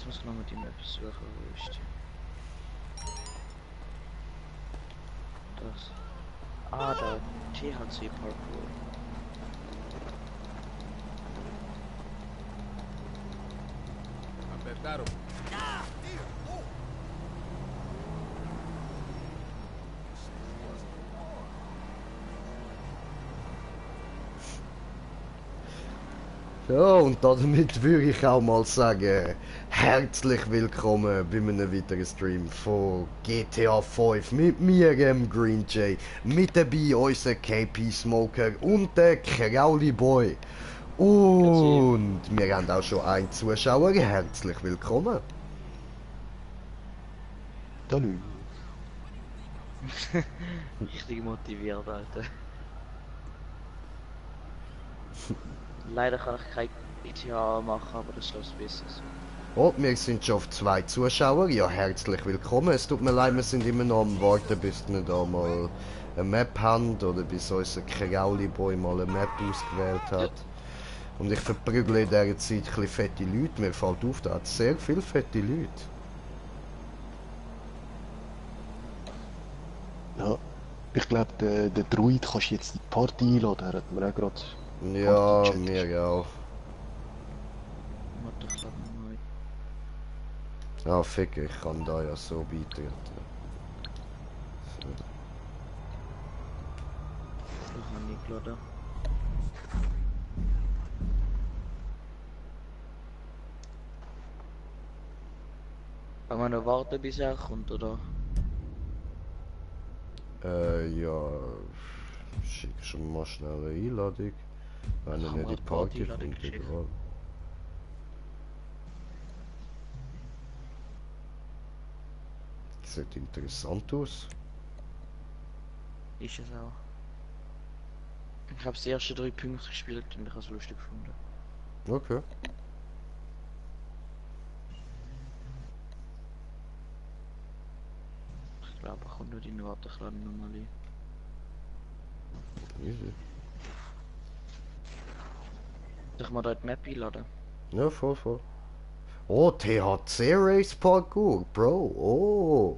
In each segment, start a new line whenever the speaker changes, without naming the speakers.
muss noch mit ihm etwas suchen, wo ist die? Das. Ah, der THC Parkour.
Apertaram.
Ja, und damit würde ich auch mal sagen, herzlich willkommen bei einem weiteren Stream von GTA 5 mit mir, Green Jay, mit dabei unser KP Smoker und der Crowley Boy. Und wir haben auch schon einen Zuschauer, herzlich willkommen.
Hallo.
Richtig motiviert, Alter. Leider kann ich kein GTA machen, aber das läuft besser so.
Oh, wir sind schon auf 2 Zuschauer, ja herzlich willkommen. Es tut mir leid, wir sind immer noch am Warten, bis wir da mal eine Map haben oder bis unser Crowley Boy mal eine Map ausgewählt hat. Und ich verprügle in dieser Zeit ein bisschen fette Leute. Mir fällt auf, da hat sehr viele fette Leute.
Ja, ich glaube, der Druid kannst du jetzt in die Party einladen, er hat mir auch gerade
Ja,
Party-Chat
mir
geschrieben.
auch.
Warte, ich lade nochmal ein.
Ah, fick, ich kann da ja so beitreten. So.
Ich habe nicht geladen. Kann man noch warten, bis er kommt, oder?
Ja, schick schon mal schnell eine Einladung. Wenn er
Ich
nicht
habe
in die
gerade
Party
Party-Einladung
kommt,
geschickt.
egal. Sieht interessant aus.
Ist es auch. Ich habe die ersten 3 Punkte gespielt und ich habe es lustig gefunden.
Okay.
Ich glaube, er kommt nicht in Warte, ich lade ihn nochmal ein.
Easy.
Soll ich mal da die Map einladen?
Ja, voll, voll. Oh, THC Race Parkour, Bro. Oh.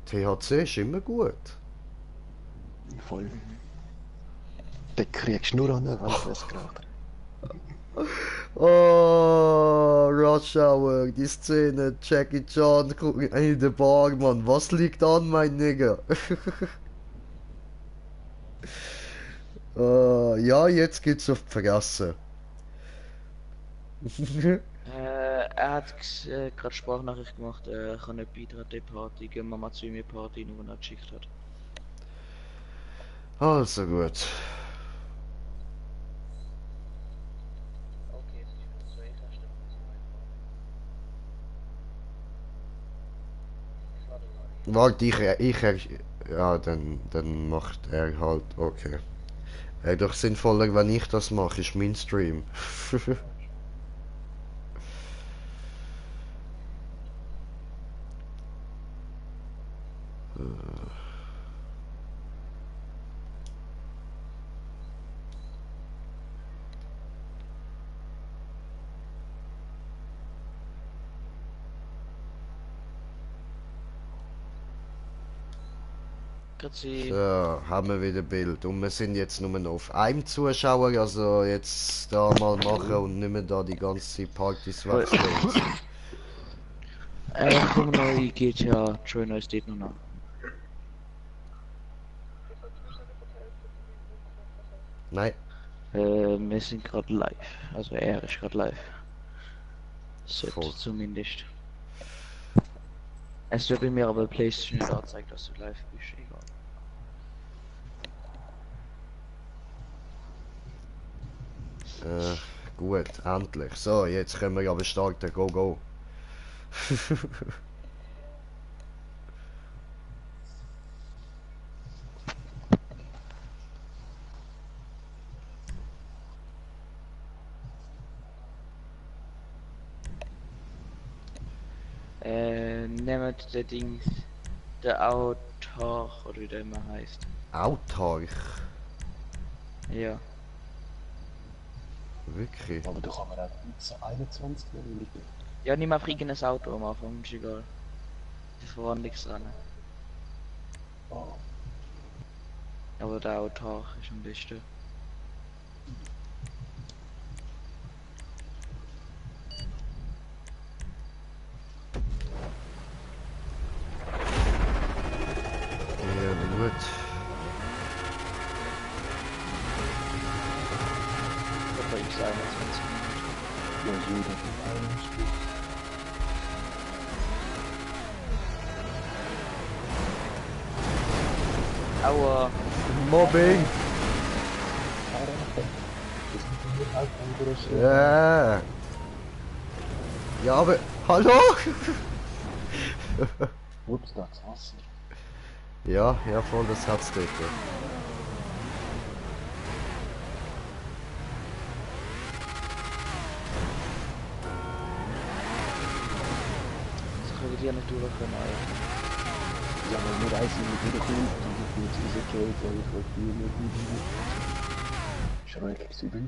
THC ist immer gut.
Voll. Den kriegst du nur an, wenn du es geraucht hast.
Oh, Rush Hour, die Szene, Jackie Chan in der Bar, Mann. Was liegt an, mein Nigger? Ja, jetzt geht's auf die Fresse.
Er hat gerade Sprachnachricht gemacht, er kann nicht beitreten der Party, gehen wir mal zu mir Party, nur wenn er geschickt hat.
Also gut.
Okay, jetzt ist wieder 2 Tasten.
Warte, ja, dann macht er halt, okay. Doch sinnvoller, wenn ich das mache, ist mein Stream.
Grüezi.
So, haben wir wieder Bild. Und wir sind jetzt nur noch auf einem Zuschauer, also jetzt da mal machen und nicht mehr da die ganze Partys wechseln.
Komm noch in GTA, Joiner steht noch nach.
Nein.
Wir sind gerade live, also er ist gerade live. Sollte
Voll.
zumindest. Es wird bei mir aber PlayStation nicht anzeigen, dass du live bist, egal.
Gut, endlich. So, jetzt können wir aber starten. Go, go.
Nehmt der Dings, der Autor, oder wie der immer heißt.
Autarch.
Ja.
Wirklich.
Aber da kann man auch 21 nehmen, bitte.
Ja, nimm einfach irgendein Auto am Anfang, ist egal. Das Verwandlungsrennen.
Oh.
Aber der Autarch ist am besten.
Ja, gut.
Aber ich sage 21
Ja, jeder.
Minuten. Aua.
Mobbing! Ja. Ja, aber... Hallo?
Ups, da ist Wasser.
Ja, ja, voll, das hat's dort.
Das können wir nicht durchkommen, Alter.
Ja, weil wir reisen mit jeder Kunde und ich bin jetzt rausgekehrt, weil ich wollte hier nicht schrecklich übel.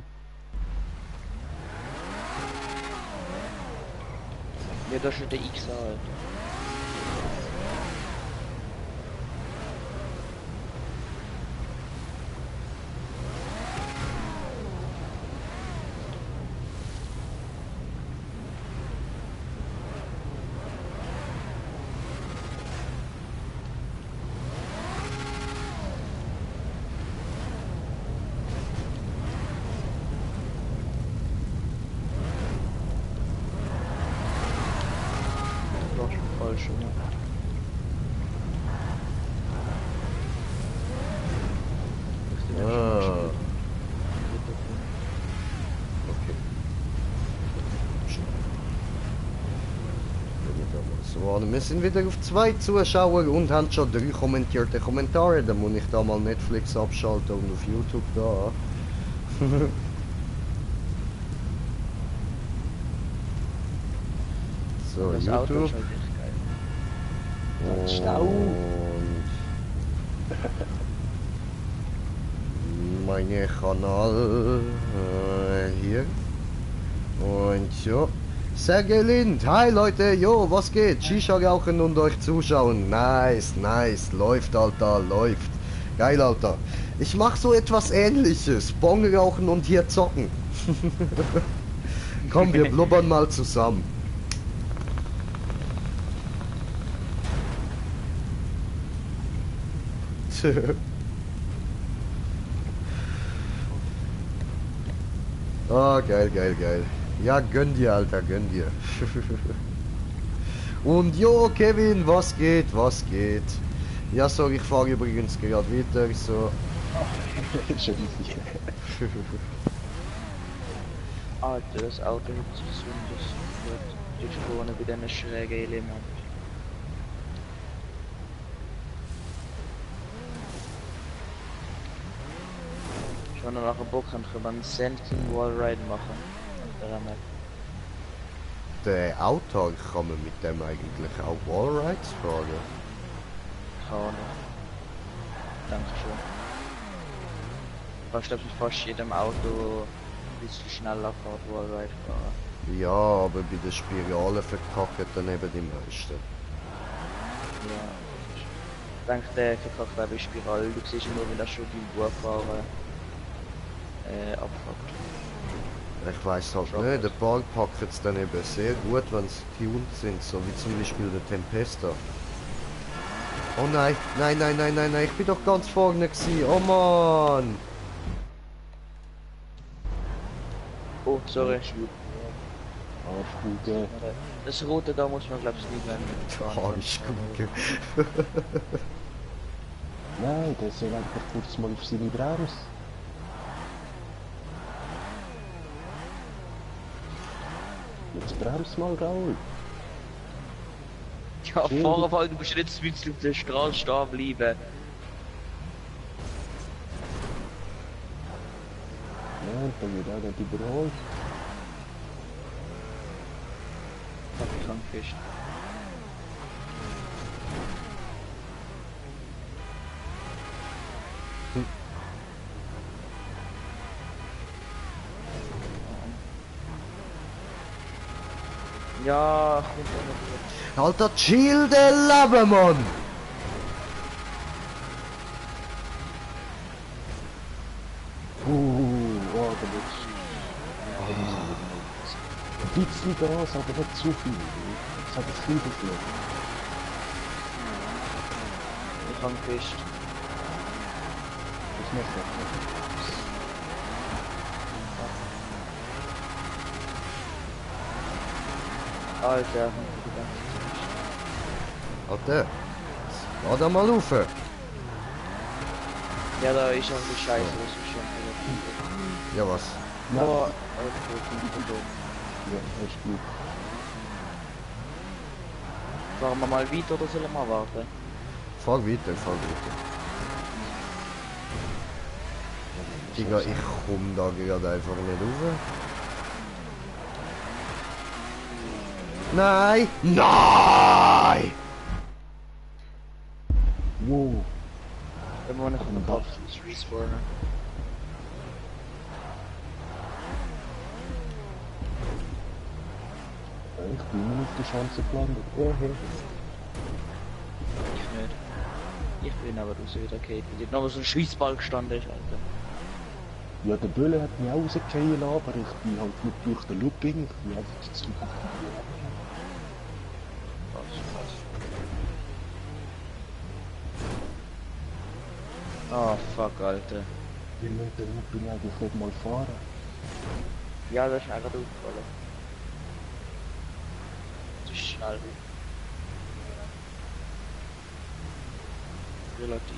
Ja, da ist schon der XA, Alter. Du warst schon falsch, oder?
Ah. Okay. So, wir sind wieder auf 2 Zuschauer und haben schon 3 kommentierte Kommentare. Da muss ich da mal Netflix abschalten und auf YouTube da. So,
Das Auto
YouTube.
ist halt echt geil.
Und
Stau.
meine Kanal hier. Und ja. Sergej Lind, hi Leute, jo, was geht? Shisha rauchen und euch zuschauen. Nice, nice, läuft Alter, läuft. Geil Alter. Ich mach so etwas ähnliches. Bong rauchen und hier zocken. Komm, wir blubbern mal zusammen. Ah, geil, geil, geil. Ja, gönn dir, Alter, gönn dir. Und jo, Kevin, was geht, was geht? Ja, sorry, ich fahre übrigens gerade weiter, so.
Schon easy.
Alter, das Auto hat sich so das wird vorne bei diesen schrägen Elementen. Schon noch nachher Bock haben, können wir einen Sentinel Wallride machen. Auf der Map.
Der Auto kann man mit dem eigentlich auch Wallrides fahren.
Keine Ahnung. Danke schon. Fast, glaube ich, mit fast jedem Auto ein bisschen schneller fährt, Wallride fahren.
Ja, aber bei den Spiralen verkacken dann eben die meisten.
Ja. Ich denke, der verkackt auch bei Spirale. Du siehst nur, wenn er schon beim Vorfahren abfuckt.
Ich weiß halt nicht, der Park packt es dann eben sehr gut, wenn sie tuned sind, so wie zum Beispiel der Tempesta. Oh nein, nein, nein, nein, nein, nein, ich bin doch ganz vorne gewesen, oh Mann!
Oh, sorry.
Arschbuge.
Das rote da muss man, glaube ich, nie wenden.
Arschkucke.
Nein, der soll einfach kurz mal auf seine Bremse. Jetzt bremst mal, Raul.
Ja, Fahrerfall, du musst jetzt mit auf der Straße stehen bleiben.
Ja, dann wird auch nicht überholt.
Fuck, ich kann fest. Ja, kommt auch noch.
Alter, chill den Leben, Mann!
Oh, der Lutsch. Ein bisschen Gas, aber nicht zu viel. Ich habe das viel geflogen.
Ich hang fest.
Das macht das.
Alter,
Alter, fahr da mal rauf.
ja, da ist auch die Scheiße, was ich schon
Ja, was?
Ja,
aber
ja, echt gut.
fahren wir mal weiter oder sollen wir warten?
Fahr weiter, fahr weiter. Digga, ich komm da gerade einfach nicht rauf. Nein! Nein!
Wow.
Wenn wir nicht einen Kopf respawnen.
Ich bin immer auf der Chance gelandet.
Ich nicht. Ich bin aber raus wieder okay. Weil noch so ein Schießball gestanden ist, Alter.
Ja, der Bölle hat mich auch rausgefallen, aber ich bin halt nicht durch den Looping. Ich bin einfach zu
Oh fuck, Alter.
Wir müssen den Looping eigentlich nicht mal fahren.
Ja, das ist mir gerade aufgefallen. Das ist schnell. Relativ.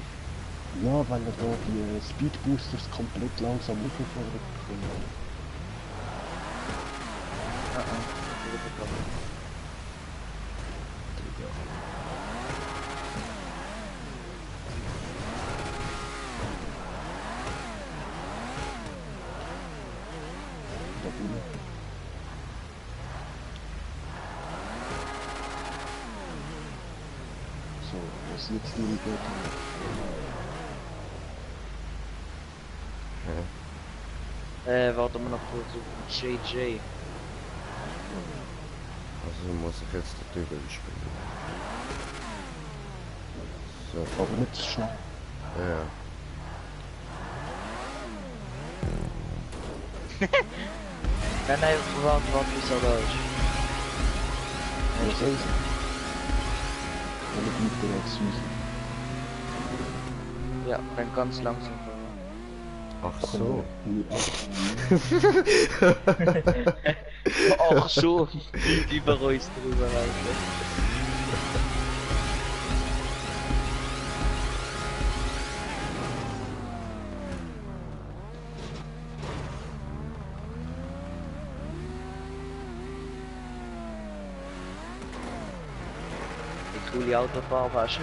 Ja, weil er da die Speedboosters komplett langsam hochgefahren bringen. Da bin ich. So, was jetzt die Ligette?
Warten wir noch kurz auf JJ.
Also muss ich jetzt da drüber springen. So,
Aber nicht zu schnell.
ja.
Nein, warte, bis er da ist.
Was ist es? Wenn ich nicht direkt süß.
Ja, dann ganz langsam fahren.
Ach so.
Ach so, über uns drüber, Alter. Die coole Autofarbe hast du.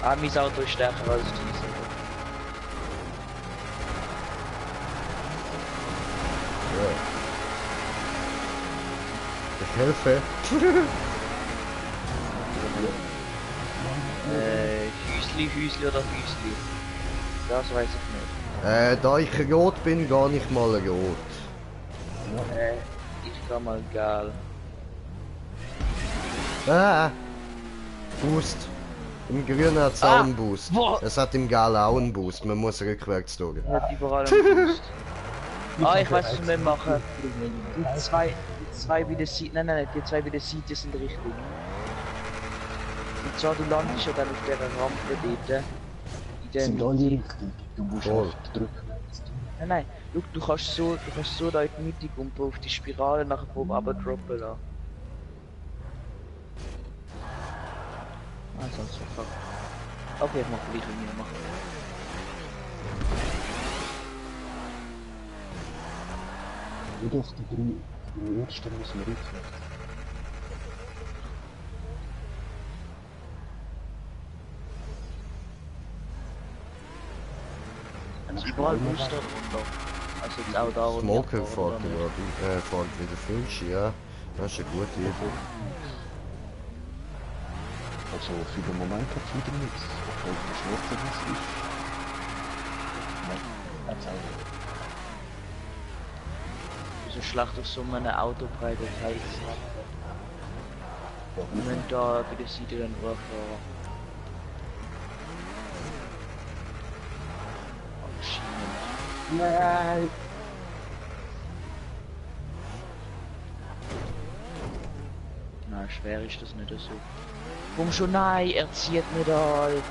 Ah, mein Auto ist stärker als dieses.
Ja. Ich helfe.
Hüsli oder Hüsli? Das weiß ich nicht.
Da ich rot bin, gar nicht mal rot.
Ich kann mal geil.
Ah! Boost. Im Grünen hat es auch einen Boost.
Boah.
Es hat im Gal auch einen Boost. Man muss rückwärts durch.
Hat überall einen Boost. Ah, ich weiß, was wir machen. Die zwei bei der Seite, nein, die zwei bei der Seite sind richtig. Und zwar, du landest ja dann auf der Rampe dort. In
Sind
dem...
alle richtig. Du musst
Voll.
einfach drücken.
Nein, schau, du kannst so da in die Mitte kumpen, auf die Spirale nachher oben abdroppen lassen. Ah, sonst fuck. Okay, ich mach gleich wie mir machen.
Nicht auf die drei ersten müssen wir rückwärts.
Überall Booster runter. Also jetzt auch da, wo
Smoker
wir
fährt
fahren,
gerade. Fährt wieder Finch, ja. Das ist eine gute Idee.
Also für den Moment hat es wieder nichts. Obwohl der schwarze was ist. Nein, hat's auch nicht.
Wieso so schlecht auf so einem Autobreite heiß. Wir müssen da bei der Seite dann hochfahren. Anscheinend.
Nein!
Nein, schwer ist das nicht so. Komm schon, nein, er zieht nicht an, Alter.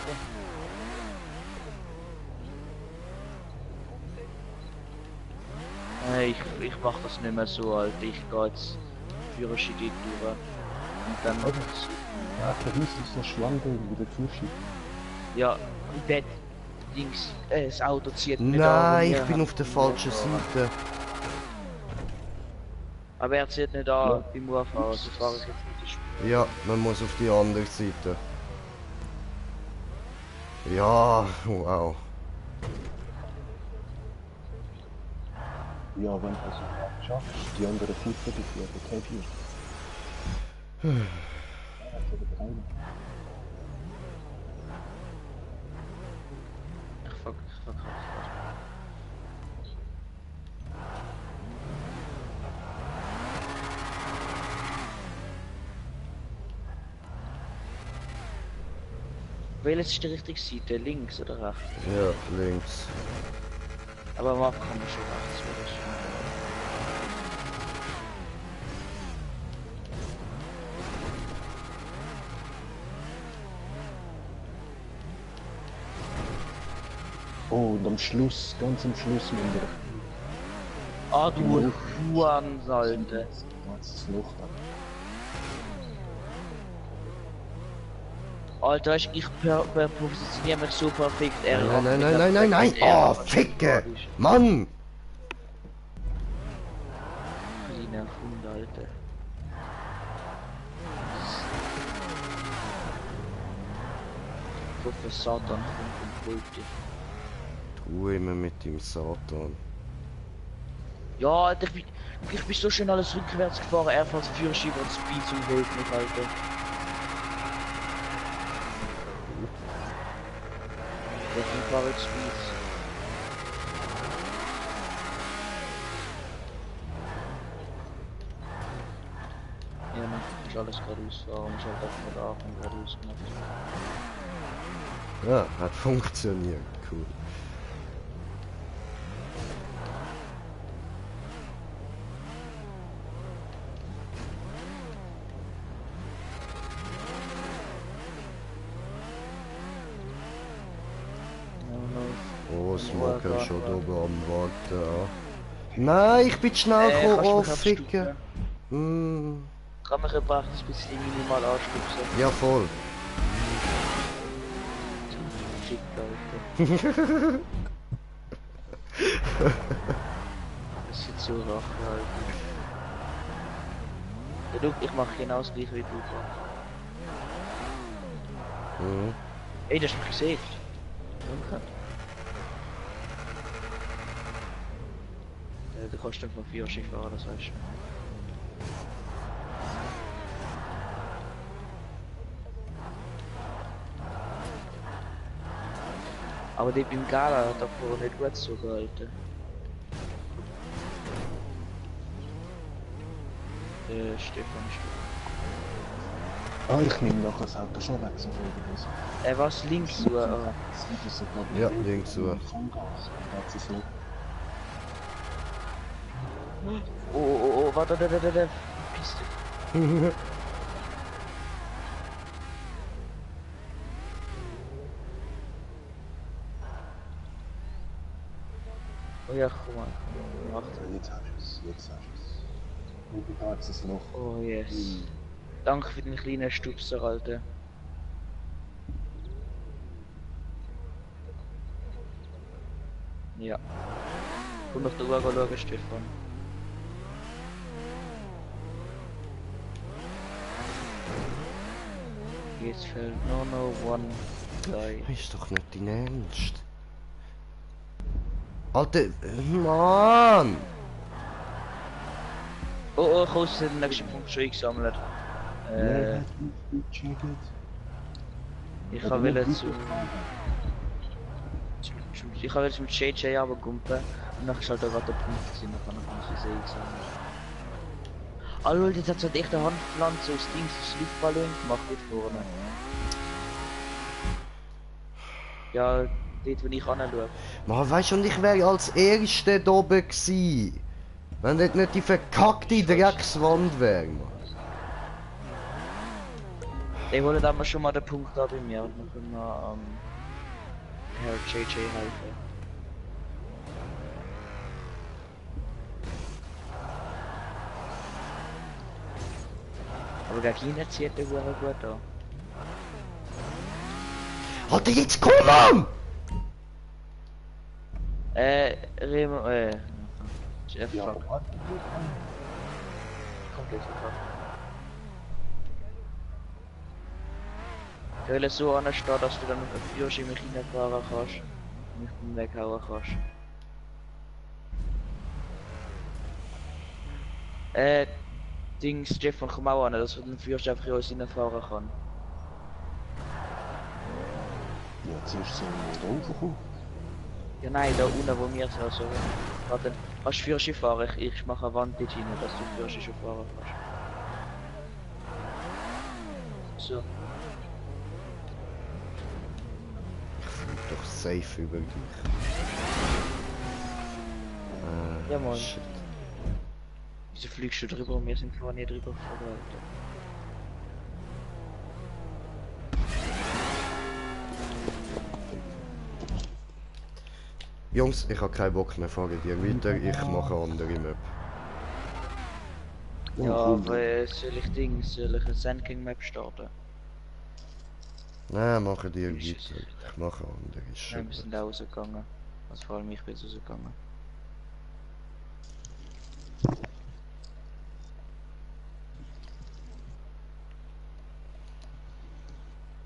Nein, ich mach das nicht mehr so, Alter. Ich geh jetzt Führerschein durch. Und dann...
Ja, da müsste es so schwanken wieder zuschieben.
Ja, und das Dings, das Auto zieht nicht
Nein,
an.
ich bin auf der falschen Seite.
Aber er zieht nicht an beim Urfahren, also fahre ich jetzt mit der Spur.
Ja, man muss auf die andere Seite. Ja, wow.
Ja, wenn du es schaffst, die andere Seite, die führt okay viel.
Ich fuck ab. Welches ist die richtige Seite? Links oder rechts?
Ja, links.
Aber am Anfang kann man schon rechts wieder.
Oh, und am Schluss, ganz am Schluss, wenn wir
Ah, du Hurensalde.
das Loch dann.
Alter, ich positioniere mich so perfekt.
Nein. Oh, Ficke! Mann!
Kleiner Hund, Alter. Ich hoffe, Satan kommt und holt dich.
Ruhe immer mit dem Satan.
Ja, Alter, ich bin so schön alles rückwärts gefahren, er fährt Führerschein und Speed zum Holt mich, Alter. Ich fahre jetzt Speed. Ja, man muss alles geradeaus fahren, muss halt auch mit Aachen geradeaus gemacht.
Ja, hat funktioniert. Cool. Oh, Smoker schon oben am Warten. Nein, ich bin zu schnell gekommen, oh Ficken.
Kann mich ein bisschen minimal anstupsen.
Ja, voll.
Fick, Alter. Das sieht so rache, Alter. Ja, du, ich mache genau das gleiche wie du. Ey, das ist mich gesaved. Danke. Du kannst dann von 4 Schiff fahren, das weißt du. Aber der beim Gala hat davor nicht gut so gehalten. Stefan ist
Ah, ich nehme noch das Auto schon weg, so viel.
was? Links so?
Ja, links so.
Oh, warte, Piste. Oh ja, guck mal. Warte.
Jetzt hast du es, jetzt hast du es. Und du parkst es noch.
Oh yes. Danke für den kleinen Stupser, Alter. Ja. Komm nach der Uhr schauen, Stefan. Jetzt fällt nur noch one guy.
Ist doch nicht dein Ernst. Alter, Mann!
Oh, ich habe den nächsten Punkt schon eingesammelt. Ich habe will zu Ich habe jetzt mit JJ runtergekumpelt und dann ist halt auch gerade der Punkt gewesen, dann kann ich mich sehen gesammelt. Ah Leute, jetzt hat so echt eine Handpflanze aus Dings, das Luftballon gemacht dort vorne. Ja, dort wo ich anschaue.
Man, weißt du, und ich wäre als Erster da oben gewesen. Wenn dort nicht die verkackte Dreckswand wäre, Mann.
Ich wollte dann mal schon mal den Punkt da bei mir und dann können wir Herr JJ helfen. Aber gegen ihn zieht der Uhr gut an.
Hat er jetzt kommen?
Remo, Jeff,
Ja,
fuck.
was?
Komplett verkackt. Ich will es so anstehen, dass du dann mit dem Führerschein mich reinfahren kannst und mich dann weghauen kannst. Dings, Jeff, komm auch an, dass du den Führerschein einfach in uns reinfahren kann.
Ja, zuerst sollen wir da raufkommen.
Ja nein, da unten wo wir sind, also. Warte, kannst du Führerschein fahren? Ich mache eine Wand dort rein, dass du Führerschein schon fahren kannst. So.
Doch safe über dich.
Ja, Mann.
Shit.
Wieso fliegst du drüber und wir sind vorher nie drüber geflogen?
Jungs, ich habe keinen Bock mehr, fahre dir weiter, ich mache eine andere Map.
Ja,
komm.
aber soll ich eine Sandking Map starten?
Nein, mache dir
Ist es-
weiter, ich mache eine andere. Ist
Nein,
schon
wir sind
gut.
auch rausgegangen. Also vor allem ich bin rausgegangen.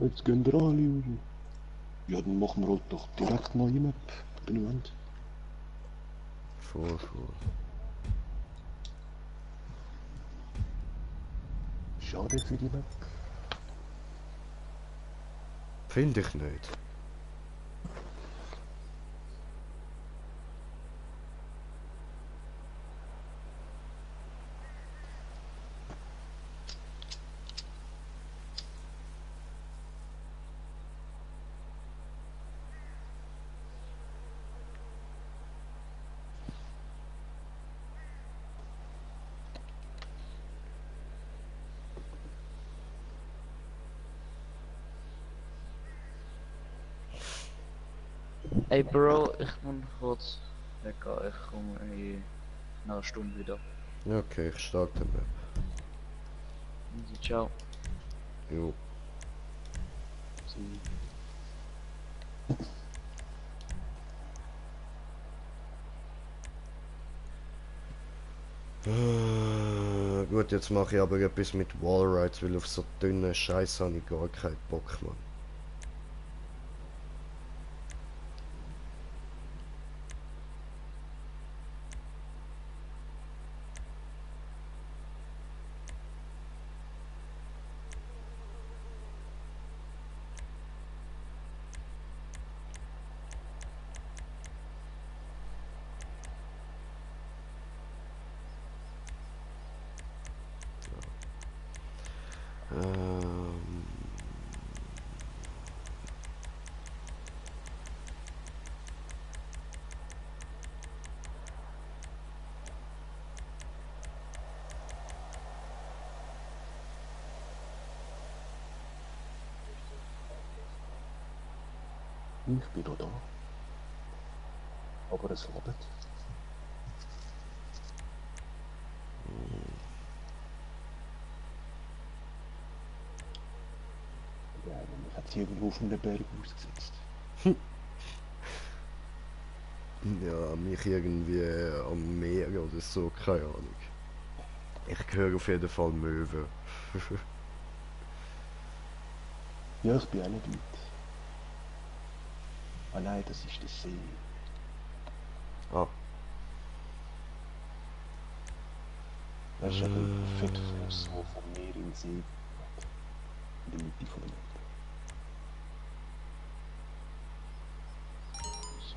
Jetzt gehen wir alle raus. Ja, dann machen wir halt doch direkt neue Map, wenn ihr wollt.
Vor.
Schade für die Map.
Finde ich nicht.
Ey Bro, ich muss kurz weggehen. Ich komme in einer Stunde wieder.
Ja, okay, ich starte die Map.
Also, ciao.
Jo. Gut, jetzt mache ich aber etwas mit Wallrides, weil auf so dünnen Scheiß habe ich gar keinen Bock, Mann. Ähm,
Ich bin auch da. Aber es ladet. Ja, mich hat irgendwo auf einem Berg ausgesetzt.
ja, mich irgendwie am Meer oder so, keine Ahnung. Ich höre auf jeden Fall Möwen.
Ja, ich bin auch nicht weit. Ah nein, das ist der See.
Ah,
Das ist ein Fettfluss, der vom Meer in den See geht. In der Mitte von der Map. So,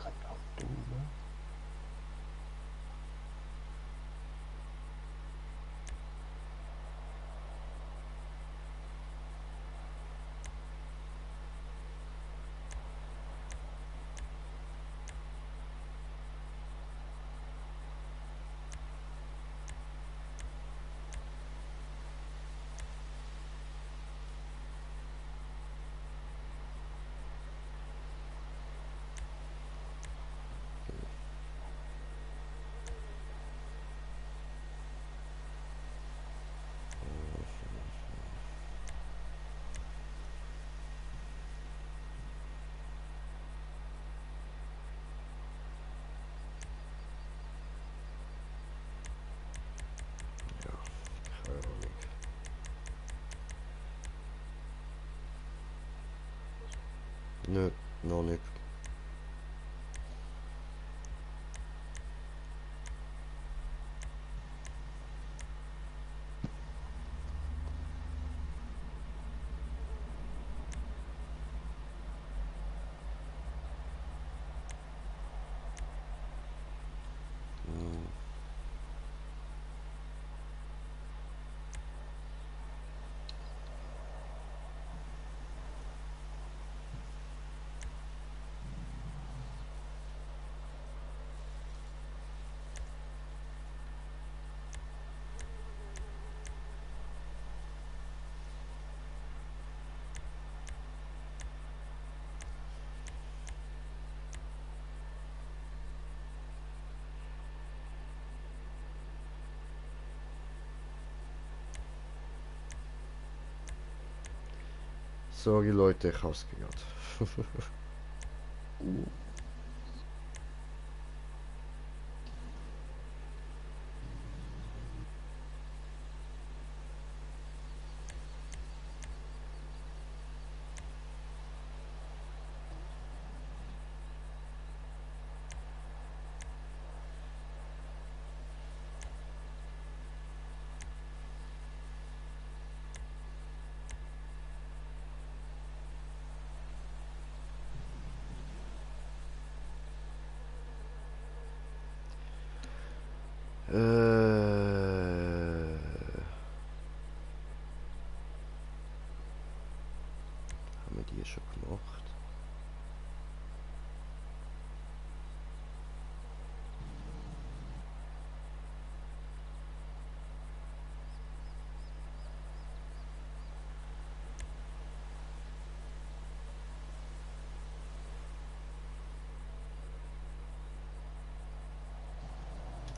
kein Auto mehr.
Keine Ahnung. Nö, noch nicht. Hm. Sorry Leute, ich hab's gehört. Haben wir die schon gemacht?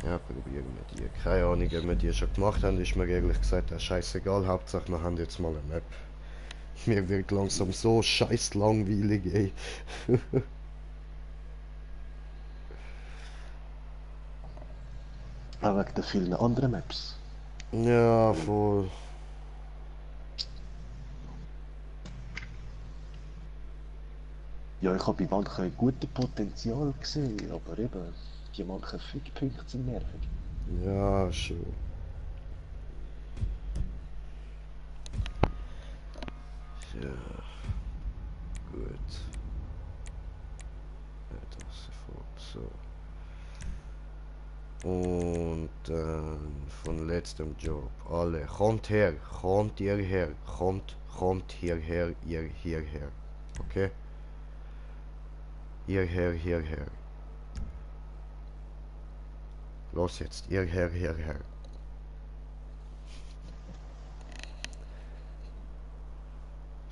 Ja, probieren wir die. Keine Ahnung, ob wir die schon gemacht haben, ist mir ehrlich gesagt auch scheißegal. Hauptsache, wir haben jetzt mal eine Map. Mir wird langsam so scheiß langweilig, ey.
Auch wegen den vielen anderen Maps.
Ja, voll.
Ja, ich habe bei manchen gutes Potenzial gesehen, aber eben, die manchen Fickpunkte sind nervig.
Ja, schon. Ja, gut. Ja, das sofort so. Und dann von letztem Job. Alle. Kommt her. Kommt ihr her. Kommt hierher. Ihr hierher. Okay? Ihr her, hierher. Los jetzt. Ihr her, hierher.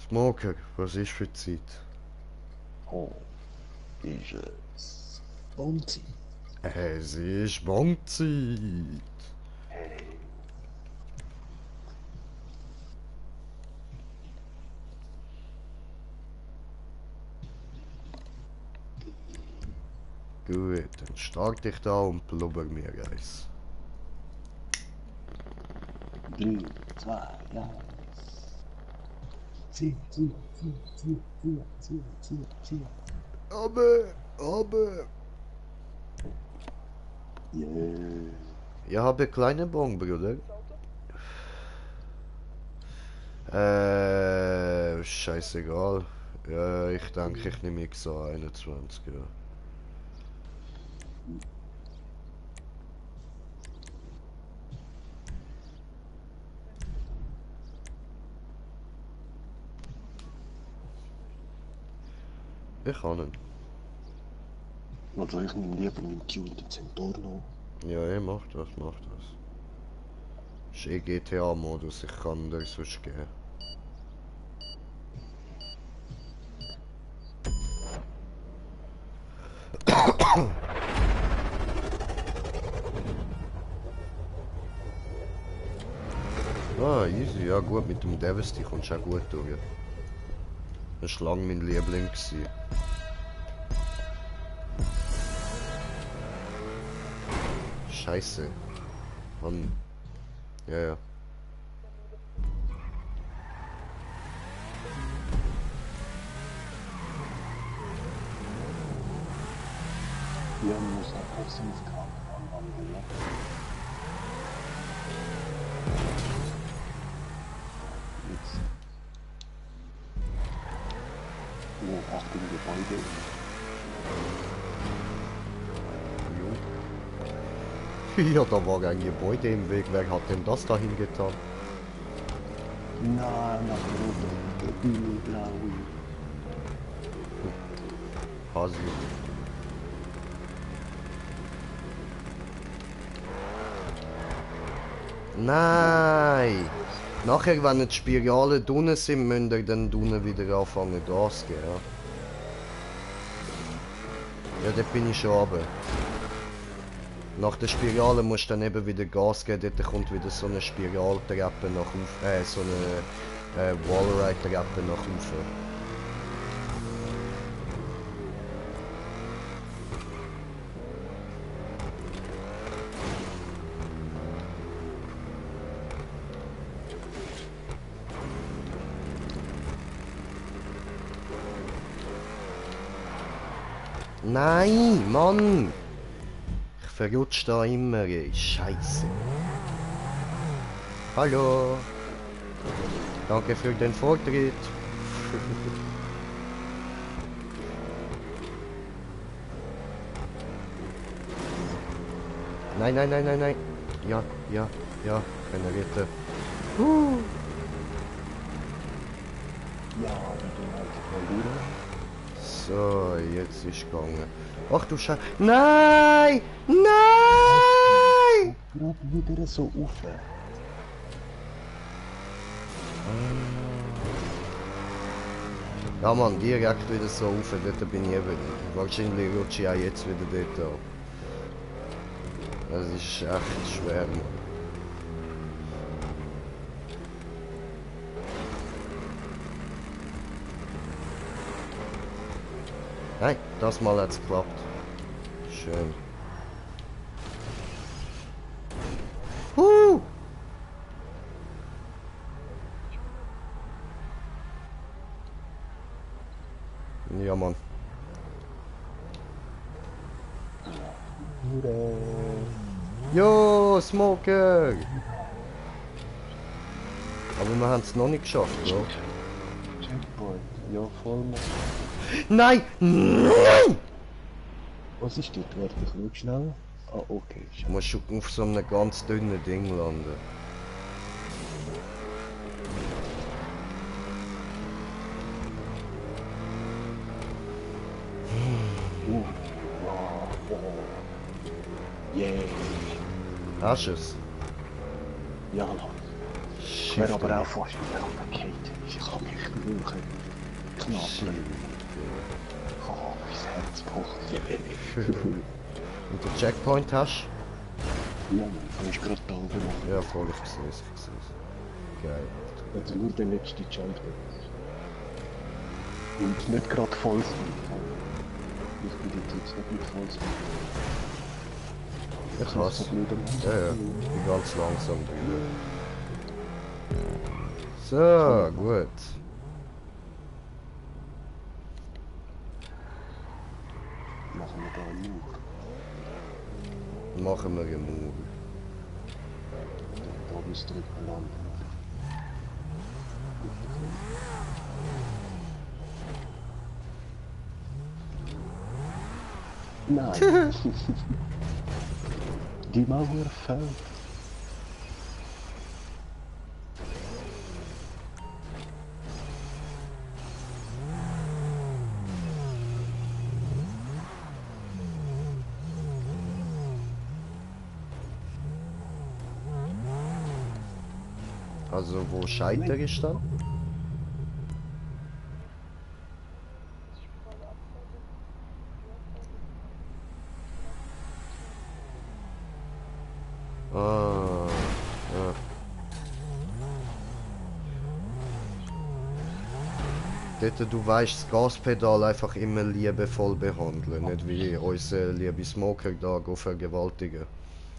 Smoker, was ist für Zeit?
Oh, ist es. Bonzi.
Es ist Bankzeit. Gut, dann starte ich da und blubber mir eins.
3, 2, 1. Zieh, zieh, zieh, zieh, zieh, zieh, zieh, zieh.
Aber.
Yeah.
Ich habe kleine Bon, Bruder. Scheißegal. Ja, ich denke, ich nehme XA21, ja. Ich kann ihn.
Also ich nehme lieber meinen getunten Centauro.
Ja, macht das, macht das. Ist eh GTA-Modus, ich kann dir sonst geben. Ah, easy, ja gut, mit dem Devasty kommst du auch gut durch. Das war lange mein Liebling gewesen. Scheiße. Mann. Ja, ja.
Hier muss aggressiv anwenden, ne? Jetzt. Oh, Achtung, Gebäude.
Ja, da war ein Gebäude im Weg. Wer hat denn das da hingetan?
Nein, nach der Bühne, blaue.
Hasi. Nein! Nachher, wenn die Spiralen unten sind, müsst ihr dann unten wieder anfangen Gas geben. Ja, dort bin ich schon runter. Nach der Spirale musst du dann eben wieder Gas geben, dort kommt wieder so eine Spiraltreppe nach oben, so eine Wallride-Treppe nach oben. Nein, Mann! Ich verrutsche da immer, ey. Scheiße. Hallo. Danke für den Vortritt. Nein, nein, nein, nein, nein. Ja, ja, ja. Generierte.
Ja, die gehen halt mal wieder.
So, jetzt ist gegangen. Ach du Scheiße. Nein! Nein!
Gerade wieder so auf.
Ja Mann, direkt wieder so rauf, dort bin ich eben. Wahrscheinlich rutsche ich auch jetzt wieder dort an. Das ist echt schwer, Mann. Nein, das Mal hat es geklappt. Schön. Ja, Mann. Jo, Smoker! Aber wir haben es noch nicht geschafft, oder?
Checkpoint. Ja, voll mal.
Nein! Nein!
Was ist dort? Warte, ich schau schnell. Ah, okay.
Du musst auf so einem ganz dünnen Ding landen.
Wow, wow. Yeah.
Hast du es?
Ja, ich wäre aber auch fast wieder runtergefallen. Ich kann mich nicht mehr knappen. Oh, mein Herz pocht.
Und den Checkpoint hast
Ja, man, ich gerade da oben machen.
du? Ja, voll, ich sehe es, ich sehe es. Geil.
Also nur der letzte Jump. Und nicht gerade voll sein. Ich bin jetzt nicht mit Vollspeed.
Ich hasse. Ja, ja. Ich bin ganz langsam drüber. So, gut.
Machen wir da einen Move.
Machen wir einen Move.
Da müsst ihr drüber landen. Nein. Die Mauer fällt.
Also wo Scheiter ist dann? Ah, ja. Dort, du weißt, das Gaspedal einfach immer liebevoll behandeln, nicht wie unsere liebe Smoker da vergewaltigen.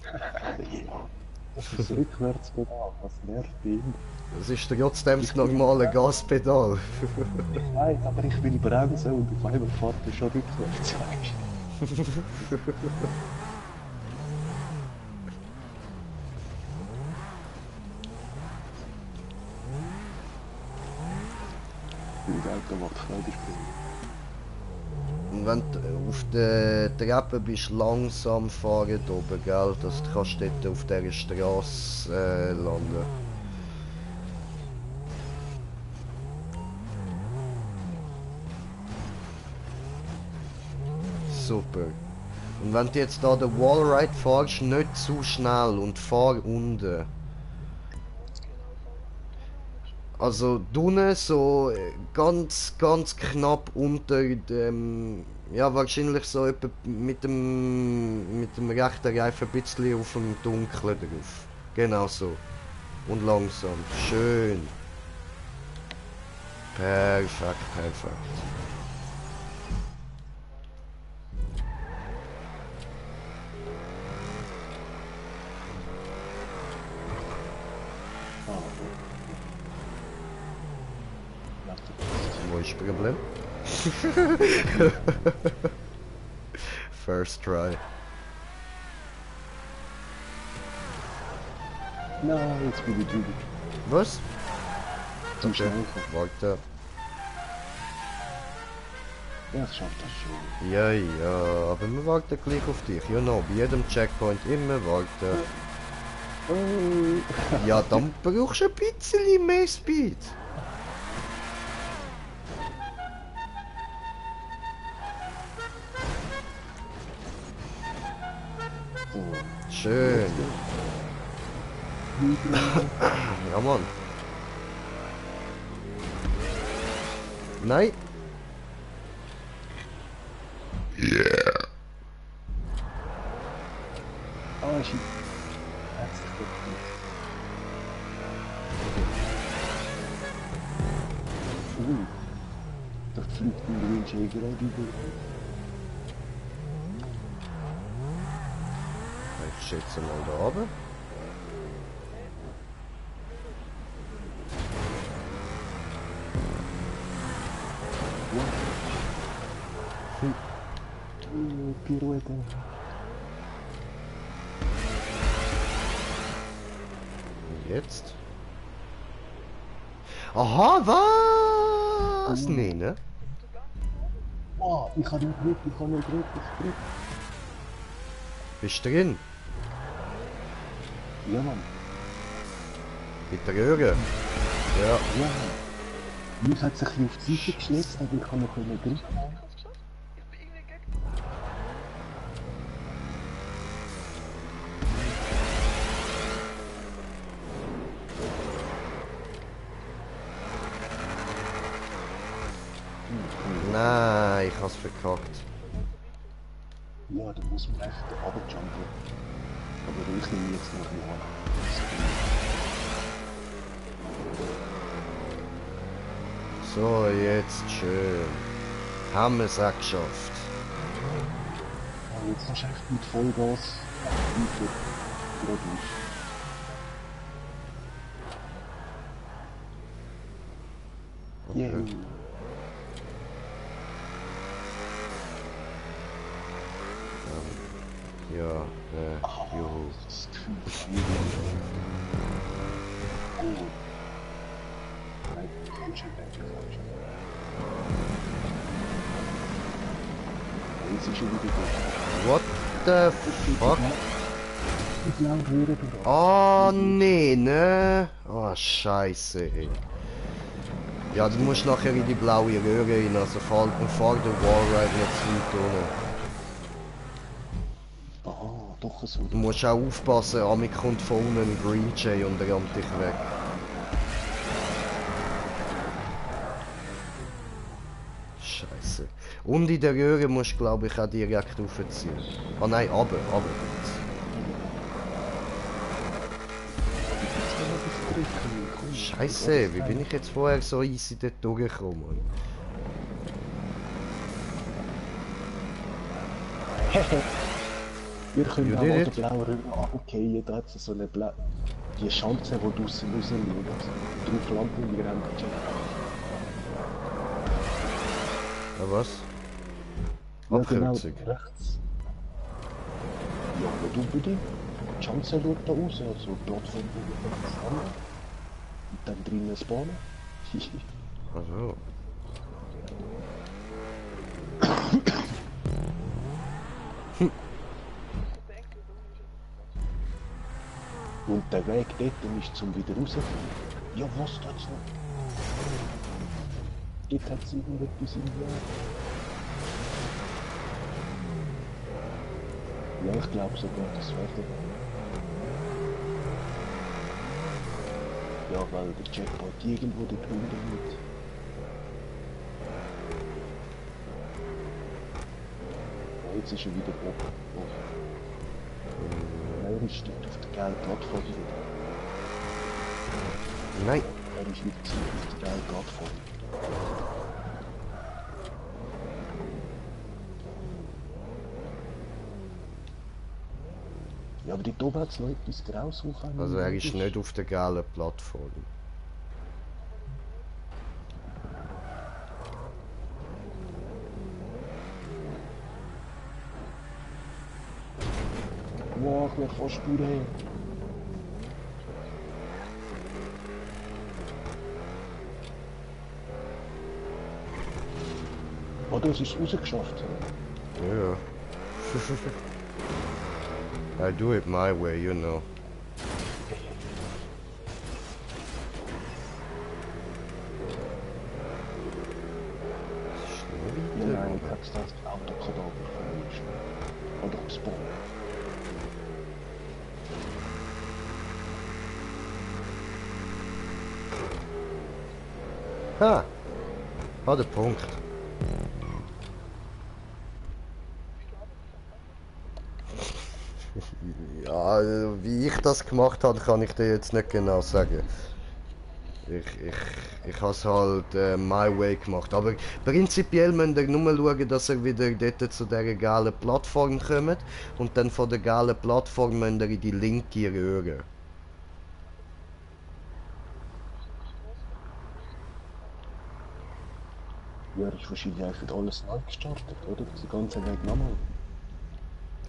Ja. Das ist Rückwärtspedal, das nervt ihn.
Das ist trotzdem das normale Gaspedal.
Ich weiß, aber ich will bremsen und auf einmal fährt er schon rückwärts. Das Auto macht Freudenspiel.
Und wenn du auf der Treppe bist, langsam fahren oben, gell? Dass du kannst dort auf dieser Straße landen. Super. Und wenn du jetzt da den Wallride fährst, nicht zu schnell und fahr unten. Also unten so ganz knapp unter dem, ja wahrscheinlich so etwa mit dem rechten Reifen ein bisschen auf dem Dunklen drauf. Genau so. Und langsam. Schön. Perfekt, perfekt. Wo ist das Problem? First try.
Nein, jetzt bin ich drüber.
Was?
Zum Schnell.
Warte.
Ja, das schafft das schon.
Ja, ja, aber wir warten gleich auf dich. Ja, no, bei jedem Checkpoint immer warten.
Oh.
Ja, dann brauchst du ein bisschen mehr Speed.
So.
Schön. Ja, Mann. Nein.
Ah, shit. Herzlich willkommen. Da fliegt ein Green Jay gerade über.
Ich schätze mal da oben.
Pirouette.
Und jetzt? Aha, was? Nee, ne?
Oh, ich kann nicht drücken, ich kann nicht drücken, ich drück.
Bist du drin?
Ja, Mann.
Mit der Röhre? Ja.
Ja. Mich hat sich auf die Seite geschnitzt, aber ich kann noch nicht drücken.
Nein, ich hab's verkackt.
Ja, da muss man echt runterjumpen. Aber ich nehme jetzt noch nicht an.
So, jetzt schön. Haben wir es auch geschafft.
Ja, jetzt kannst du echt mit Vollgas weiter geradeaus.
Okay. Ja, juhu.
Das Gefühl. Oh. Nein, komm schon weg, komm schon weg. Es ist schon wieder gut.
What the fuck?
Die blaue Röhre durch.
Oh nee, ne? Oh scheiße. Ey. Ja, du musst nachher in die blaue Röhre rein, also fahr der Wallride nicht zu weit unten.
Ah, doch so.
Du musst auch aufpassen, Ami kommt von unten ein Green Jay und rammt dich weg. Scheiße. Und in der Röhre musst du glaube ich auch direkt raufziehen. Ah nein, runter. Scheiße, wie bin ich jetzt vorher so easy dort durchgekommen?
Wir können
You
auch
did
an
it.
der blauen Röhre runterfallen, da hat es so eine die Schanze, die draussen rausschaut. Drauf landen wir einfach.
Ja, was?
Ja, genau,
Abkürzung.
rechts. Ja, aber du bitte. Die Schanze schaut da raus, also die Plattform vorne. Und dann drinnen spawnen.
Also.
Und der Weg dort ist zum wieder rauskommen. Ja, was da jetzt noch? Dort hat es irgendetwas im Weg. Ja, ich glaube sogar, das wäre. Ja, weil der Jackpot irgendwo dort unten liegt. Ja, jetzt ist er wieder oben. Er ist dort auf der gelben Plattform wieder.
Nein.
Er ist wieder zurück auf der gelben Plattform. Ja, aber dort oben hat es noch etwas Graues auf.
Also er ist nicht auf der gelben Plattform.
Wow, ich werde fast spüren. Oh, du hast es rausgeschafft.
Ja. I do it my way, you know.
Ja, nein, ich hab's das Autokadaver vermischt. Oder gespawnt.
Ha! Ah, der Punkt. Ja, wie ich das gemacht habe, kann ich dir jetzt nicht genau sagen. Ich habe es halt my way gemacht. Aber prinzipiell müsst ihr nur schauen, dass ihr wieder dort zu dieser gelben Plattform kommt. Und dann von der gelben Plattform müsst ihr in die linke Röhre.
Ja, das ist wahrscheinlich einfach alles neu gestartet, oder? Die ganze Weg nochmal.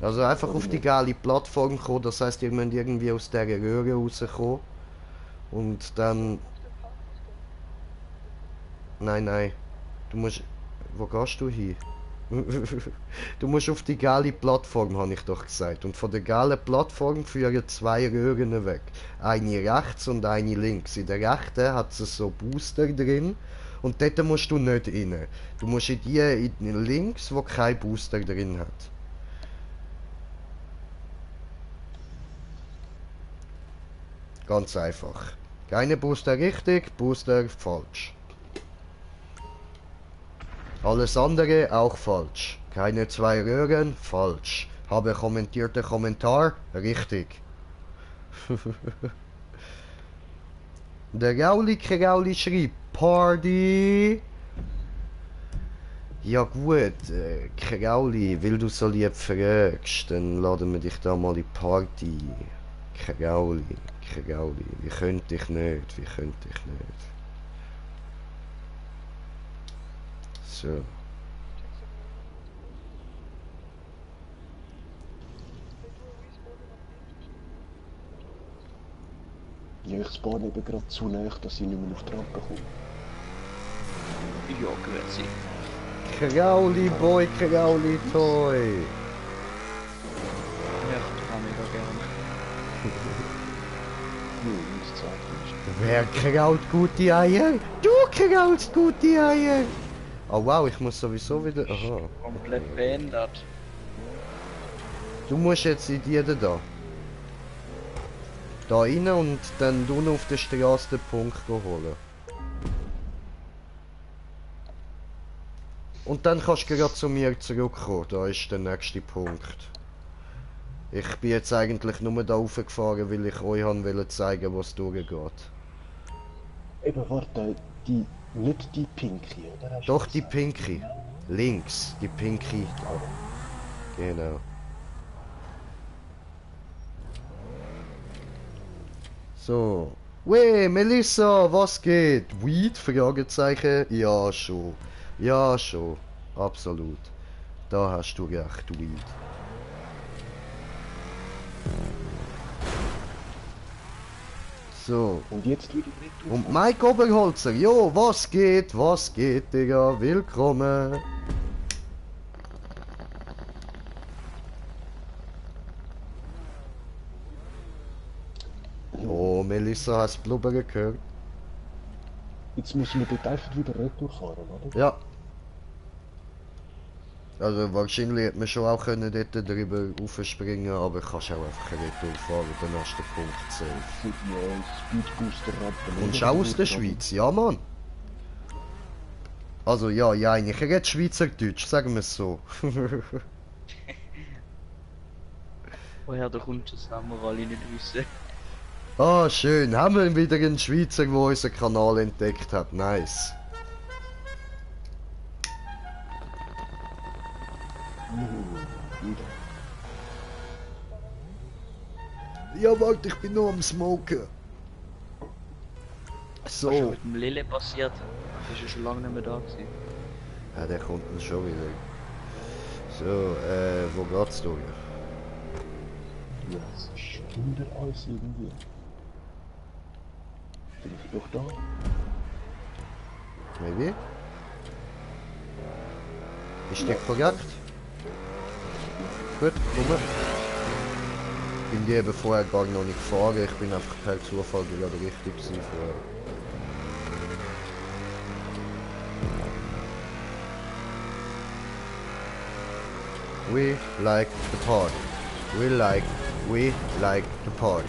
Also einfach auf die gelbe Plattform kommen, das heisst, ihr müsst irgendwie aus dieser Röhre rauskommen. Und dann... Nein. Du musst... Wo gehst du hin? Du musst auf die gelbe Plattform, habe ich doch gesagt. Und von der gelben Plattform führen zwei Röhren weg. Eine rechts und eine links. In der rechten hat es so Booster drin. Und dort musst du nicht rein. Du musst in die links, wo kein Booster drin hat. Ganz einfach. Keine Booster richtig, Booster falsch. Alles andere auch falsch. Keine zwei Röhren, falsch. Habe kommentierte Kommentar, richtig. Der Rauli schrieb, Party. Ja gut, Krauli, weil du so lieb fragst, dann laden wir dich da mal in die Party. Krauli, wie könnte ich nicht. So.
Ja, ich spawn eben gerade zu nah, dass ich nicht mehr auf die Rampe komme.
Ja, grüezi.
Krauli Boy, Krauli Toy.
Ja, ich kann mega gerne.
Das zweite ist.
Wer kraut gute Eier? Du kraulst gute Eier! Oh wow, ich muss sowieso wieder... Aha.
Komplett beendet.
Du musst jetzt in die da. Da rein und dann du auf der Straße den Punkt holen. Und dann kannst du gerade zu mir zurückkommen, da ist der nächste Punkt. Ich bin jetzt eigentlich nur da raufgefahren, weil ich euch wollte zeigen, was durchgeht.
Eben, warte, nicht die Pinky, oder? Hast du
Doch, die
gesagt?
Pinky. Links, die Pinky. Genau. So. Weh, Melissa, was geht? Weed? Fragezeichen? Ja, schon. Ja, schon. Absolut. Da hast du recht, Weed. So.
Und jetzt wieder nicht
Und Mike Oberholzer, jo, was geht, Digga, willkommen. Oh, Melissa, hast du Blubber gehört?
Jetzt müssen wir dort einfach wieder retour fahren, oder?
Ja. Also wahrscheinlich hätte man schon auch können dort drüber raufspringen, aber kannst auch einfach retour fahren, dann hast du den Punkt safe.
Für die Speedbooster-Rampe.
Und schau aus der Schweiz, ja Mann. Also ja, ich rede Schweizerdeutsch, sagen wir es so.
Woher du kommst, das haben wir alle nicht wissen.
Ah, schön, haben wir wieder einen Schweizer, der unseren Kanal entdeckt hat, nice. Ja, warte, ich bin noch am Smoken.
Was ist
So.
mit dem Lille passiert? Das ist ja schon lange nicht mehr da gewesen.
Ja, der kommt dann schon wieder. So, wo geht's durch?
Ja, es ist hinter uns irgendwie. Vielleicht doch da.
Maybe? Ist der korrekt? Gut, komm. Ich bin die eben vorher gar noch nicht gefahren, ich bin einfach per Zufall gerade richtig gewesen vorher. We like the party. We like the party.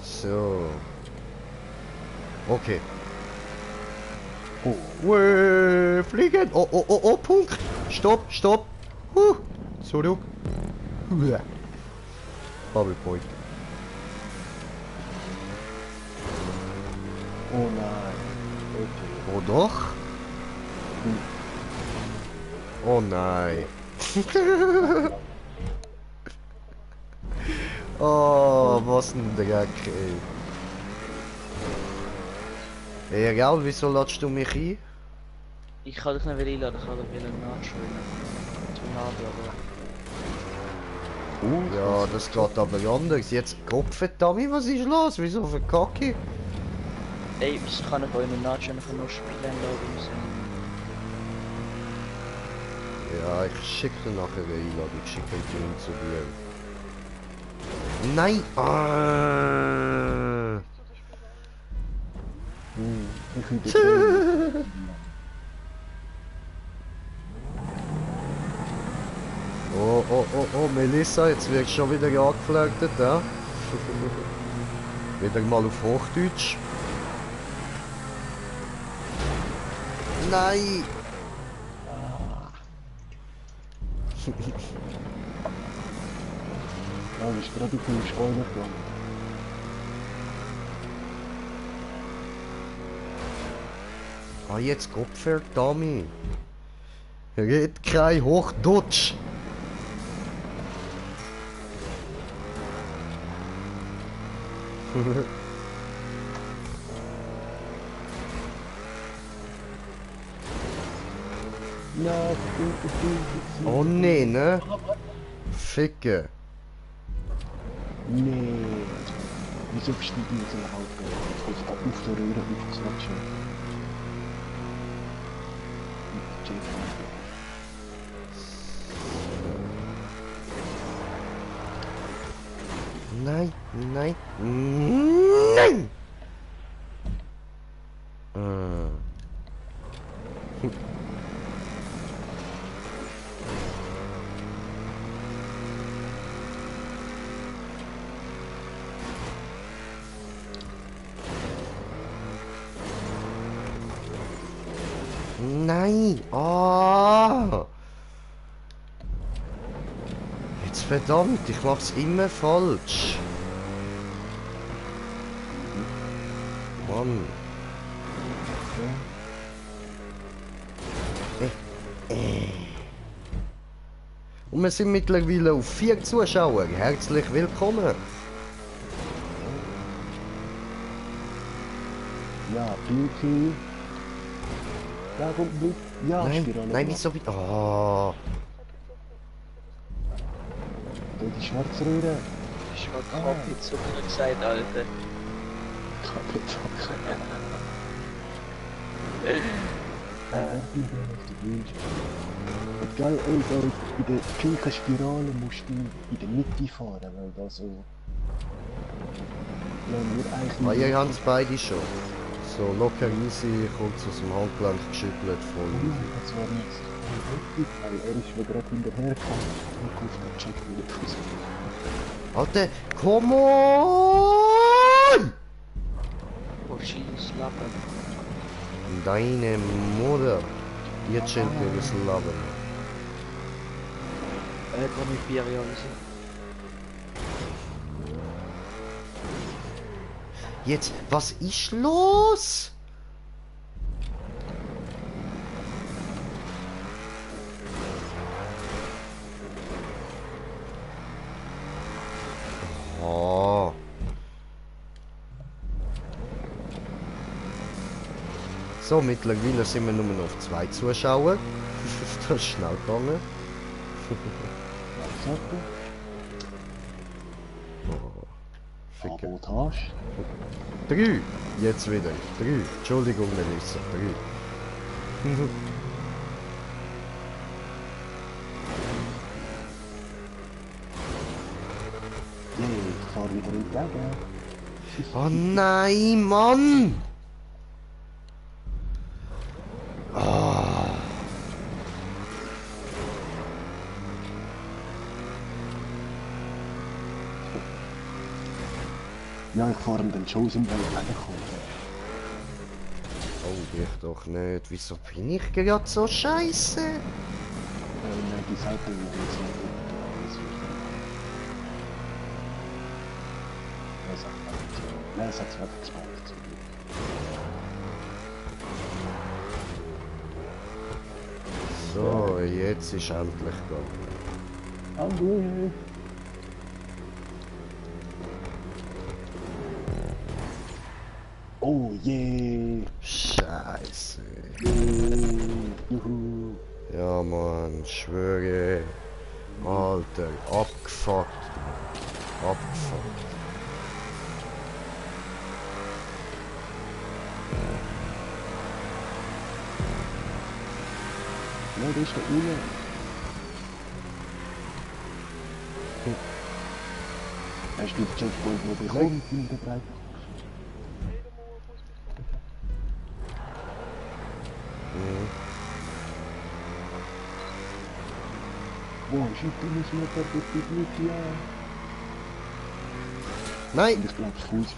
So. Okay.
Oh,
Wee, fliegen! Oh, Punkt! Stopp! Zurück! Uah. Bubble Point.
oh nein. Okay.
Oh doch? Oh nein. Oh, was ein Dreck, ey. Ey, egal, wieso lädst du mich ein?
Ich kann dich nicht wieder einladen, ich kann dich wieder nachschauen. Zum Laden,
Ja, das geht aber anders. Jetzt Kopfverdammt, was ist los? Wieso verkacke ich?
aber... Ey, wieso kann ich euch nicht nachschauen, ich kann nur Spieleinladung sehen.
Ja, ich schicke dir nachher eine Einladung. Ich schicke ihn zu dir. Nein! Ah.
Ich finde das
Oh, Melissa, jetzt wirst du schon wieder angeflirtet, ja? Wieder mal auf Hochdeutsch. Nein!
Ja, ist gerade auf den Spoiler gegangen.
Ah, jetzt Gottverdammt! Red kein Hochdeutsch!
Ja,
Oh nee, ne? Ficke.
nee. Wieso bist du nicht so laut? Jetzt kommst du auf der Röhre aufzutratschen.
Nein, nein, nein! Nein! Ah! Jetzt verdammt, ich mach's immer falsch. Mann. Und wir sind mittlerweile auf 4 Zuschauer. Herzlich willkommen.
Ja, Blinky. Ja, kommt Blink. Ja,
Nein,
Spirale.
nein, nicht so weit. Ah.
Die Schwarzröhre.
Ich war komplett so gesagt, Alter.
Und geil, ey, da in der pinken Spirale musst du in der Mitte fahren, weil da so... Ja, nur eigentlich...
Ah, ihr habt es beide schon. So locker easy, kurz aus dem Handgelenk geschüttelt, voll easy.
Das war nicht richtig, weil er ist mir gerade hinterhergekommen und auf den Check wieder raus.
Alter, come on!
Oh, scheiß Lappen.
Deine Mutter. Ihr chillt ihres Laben.
Komm ich Bier realisieren.
Jetzt, was ist los? Oh. So, mittlerweile sind wir nur noch auf 2 Zuschauer. Das ist schnell gegangen.
Was sagt
Oh.
er?
Ficker.
Sabotage?
3. Jetzt wieder. 3. Entschuldigung, Melissa. 3.
Nee, ich fahr wieder entgegen.
Oh nein, Mann! Ah.
Ja, ich fahr ihm den Chosen Bell entgegengekommen.
Oh, ich doch nicht. Wieso bin ich gerade so scheiße?
Die Seite mit dem Zweiten. Er sagt zwar gespawnt zu Glück.
So, jetzt ist endlich gegangen.
Hallo! Oh je!
Scheiße.
Juhu!
Ja, Mann, schwöre. Alter, abgefuckt. Abgefuckt.
Ja, da ist der Uwe. Hast du den Checkpoint noch bekommen in der Breite? Boah, shit, du musst mir da bitte gut, ja.
Nein!
Und ich glaube, Fuß.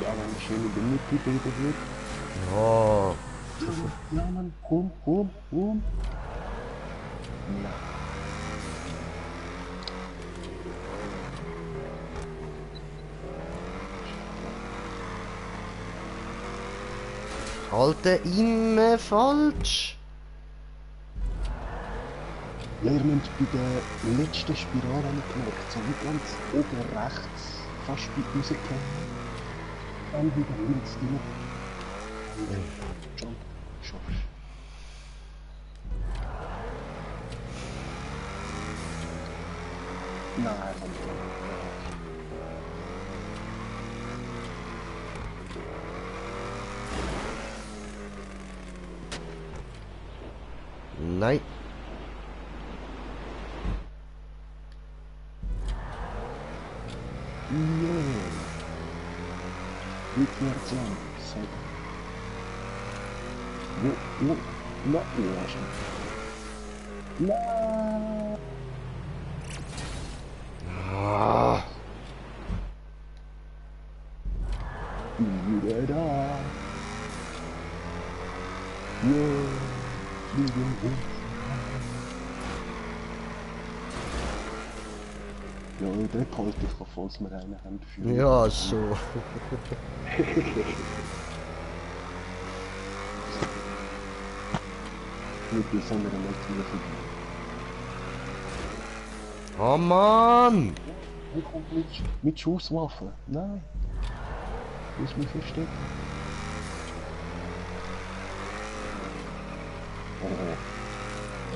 Ja, wenn schön in der Mitte bildet wird.
Ja.
Ja, Mann, rum. Na.
Alter, immer falsch.
Ja, ihr müsst bei der letzten Spirale gemerkt, so wie ganz oben rechts, fast bei rausgekommen. Dann wieder links rein. Schon. Nein, einfach nicht.
Nein.
Yeah. Rückwärts lang. Wo? Na, ja, schon. Nein!
Ah.
Wieder da. Yeah. Fliegen hin. Ja, dort halte ich von, falls wir einen haben. Für
Ja, schon.
Nicht besonders motiviert.
Oh Mann!
Ich komme mit Schusswaffe. Nein. Ich muss mich verstecken.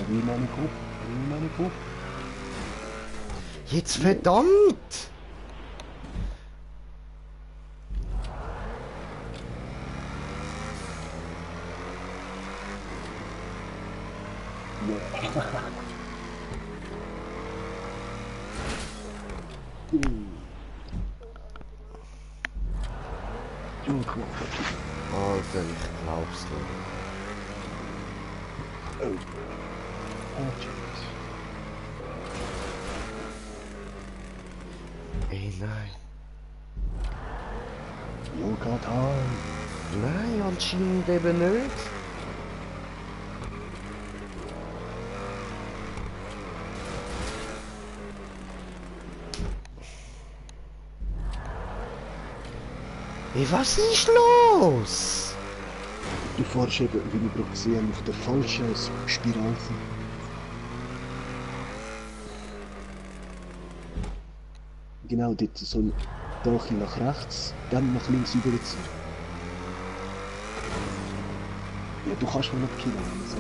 Wie meine Gruppe.
Jetzt verdammt! Alter, ich glaub's nicht.
Oh, James.
Ey, nein.
Yucatan.
Nein, anscheinend eben nicht. Ey, was ist los?
Du fährst eben, wie wir gerade gesehen, auf der falschen Spirale. Genau dort, so ein Dachchen nach rechts, dann nach links überziehen. Ja, du kannst mich nicht killen, so.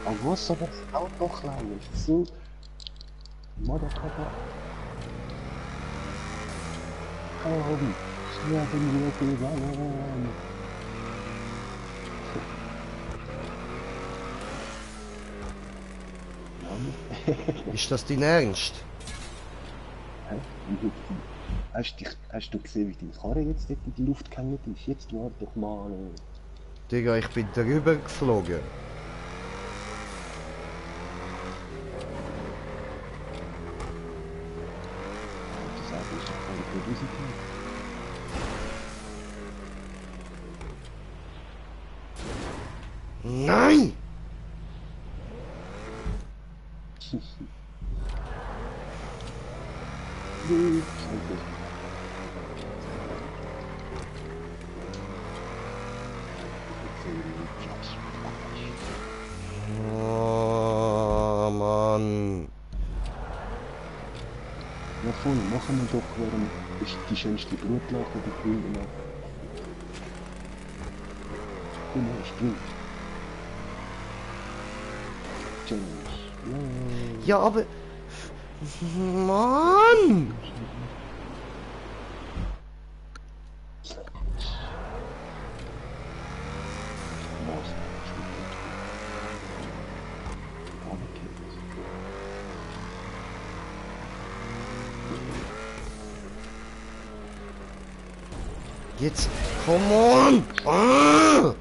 Aber was aber das Auto klauen ist, so... Motherfucker. Komm, sterben wir zusammen.
Ist das dein Ernst?
Hä? Hast du gesehen, wie deine Karre jetzt dort in die Luft gehängt ist? Jetzt warte doch mal.
Digga, ich bin drüber geflogen.
Das Auto ist doch voll positiv.
Nein! Oh, Mann.
Ja voll, machen wir doch, warum ist die schönste Blutlache die Grüne noch. Guck mal, springt. James.
Ja, aber... Mann! Jetzt, come on! Ah!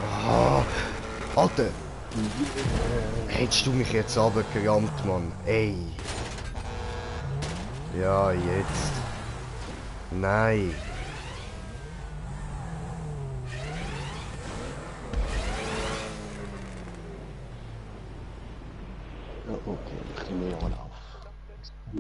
Ah, Alter! Hättest du mich jetzt runtergerammt, Mann? Ey! Ja, jetzt! Nein!
Ja,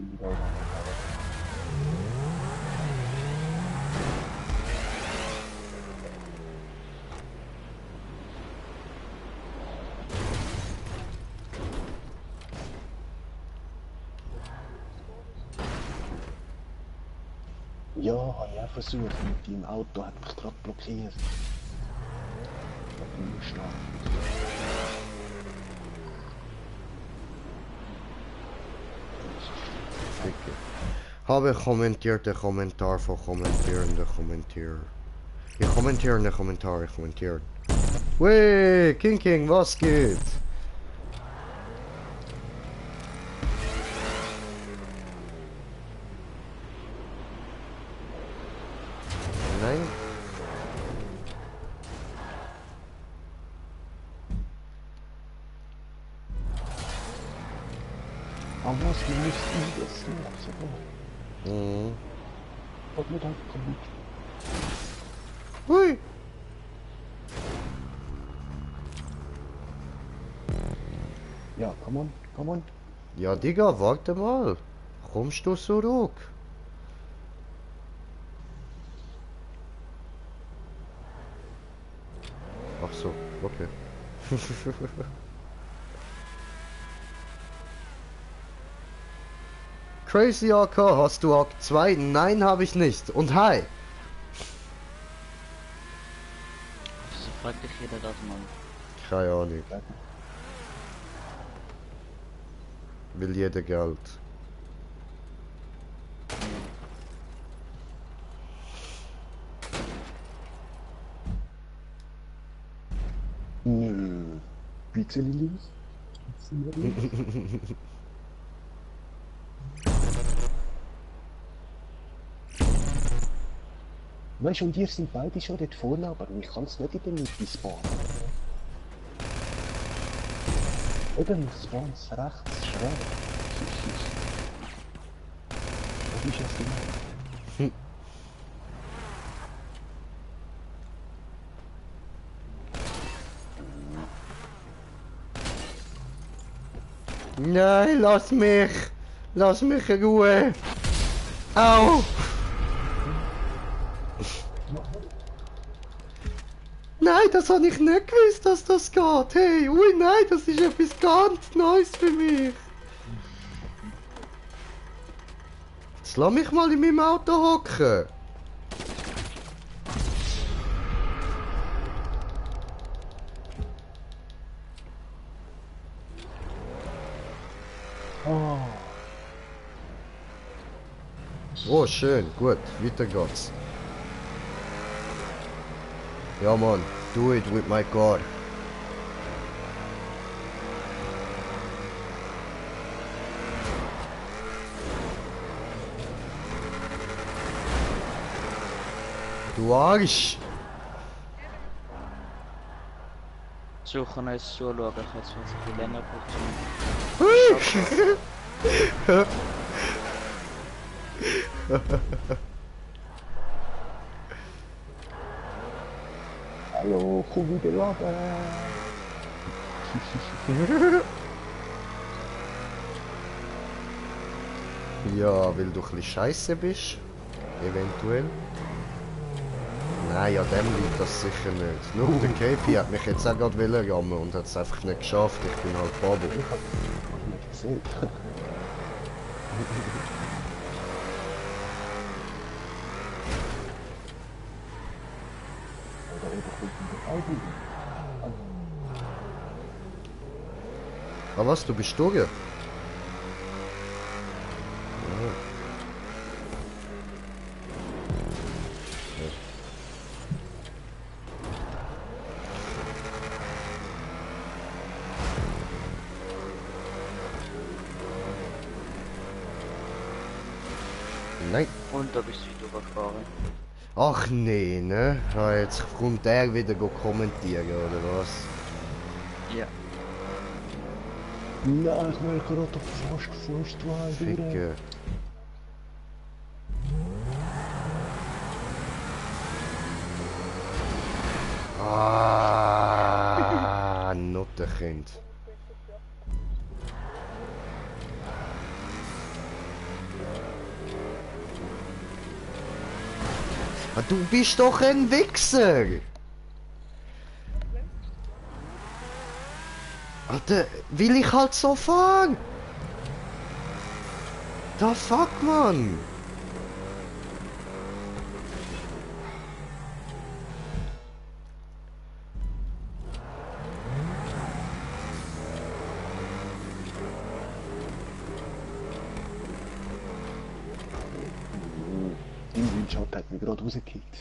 habe ich auch versucht, mit deinem Auto hat mich gerade blockiert.
Ficke. Habe kommentierte Kommentar von kommentierende Kommentier. Ich kommentiere in den Kommentar, ich kommentiere. Wey, King, was geht? Nein?
Aber was, wir müssen essen, also,
Mhm.
hat mir dann kommt.
Hui!
Ja, come on.
Ja, Digga, warte mal. Kommst du zurück? Ach so, okay. Crazy AK, hast du Akt 2? Nein, habe ich nicht. Und hi!
Wieso fragt dich jeder das, Mann?
Keine Ahnung. Will jeder Geld.
Nö. Pizza Lilies? Weißt du, und ihr sind beide schon dort vorne, aber ich kann es nicht in der Mitte spawnen. Eben, ich spawn es rechts schräg. Was ist das genau?
Nein, lass mich! Lass mich in Ruhe! Au! Nein, das habe ich nicht gewusst, dass das geht. Hey, ui, nein, das ist etwas ganz Neues für mich. Jetzt lass mich mal in meinem Auto hocken.
Oh.
Oh, schön, gut, weiter geht's. Ja, Mann, do it with my God. Du Arsch!
Suchen uns zuschauen, ich habe es ein bisschen länger gebraucht.
Hallo, komm wieder runter.
Ja, weil du ein bisschen scheiße bist. Eventuell. Nein, an dem liegt das sicher nicht. Nur der KP hat mich jetzt auch gerade rammen und hat es einfach nicht geschafft. Ich bin halt Babo.
Ich hab nicht gesehen. Da oben kommt ein Auto.
Ah was, du bist durch? Nein.
Und da bist du übergefahren.
Ach nee, ne? Ah, jetzt kommt der wieder kommentieren, oder was?
Ja.
Nein, ich will gerade auf fast 2
Ficke. Ah, Nuttenkind. Ah, du bist doch ein Wichser! Alter, will ich halt so fahren? Da fuck, Mann!
Dein Windschatten hat mich gerade rausgekickt.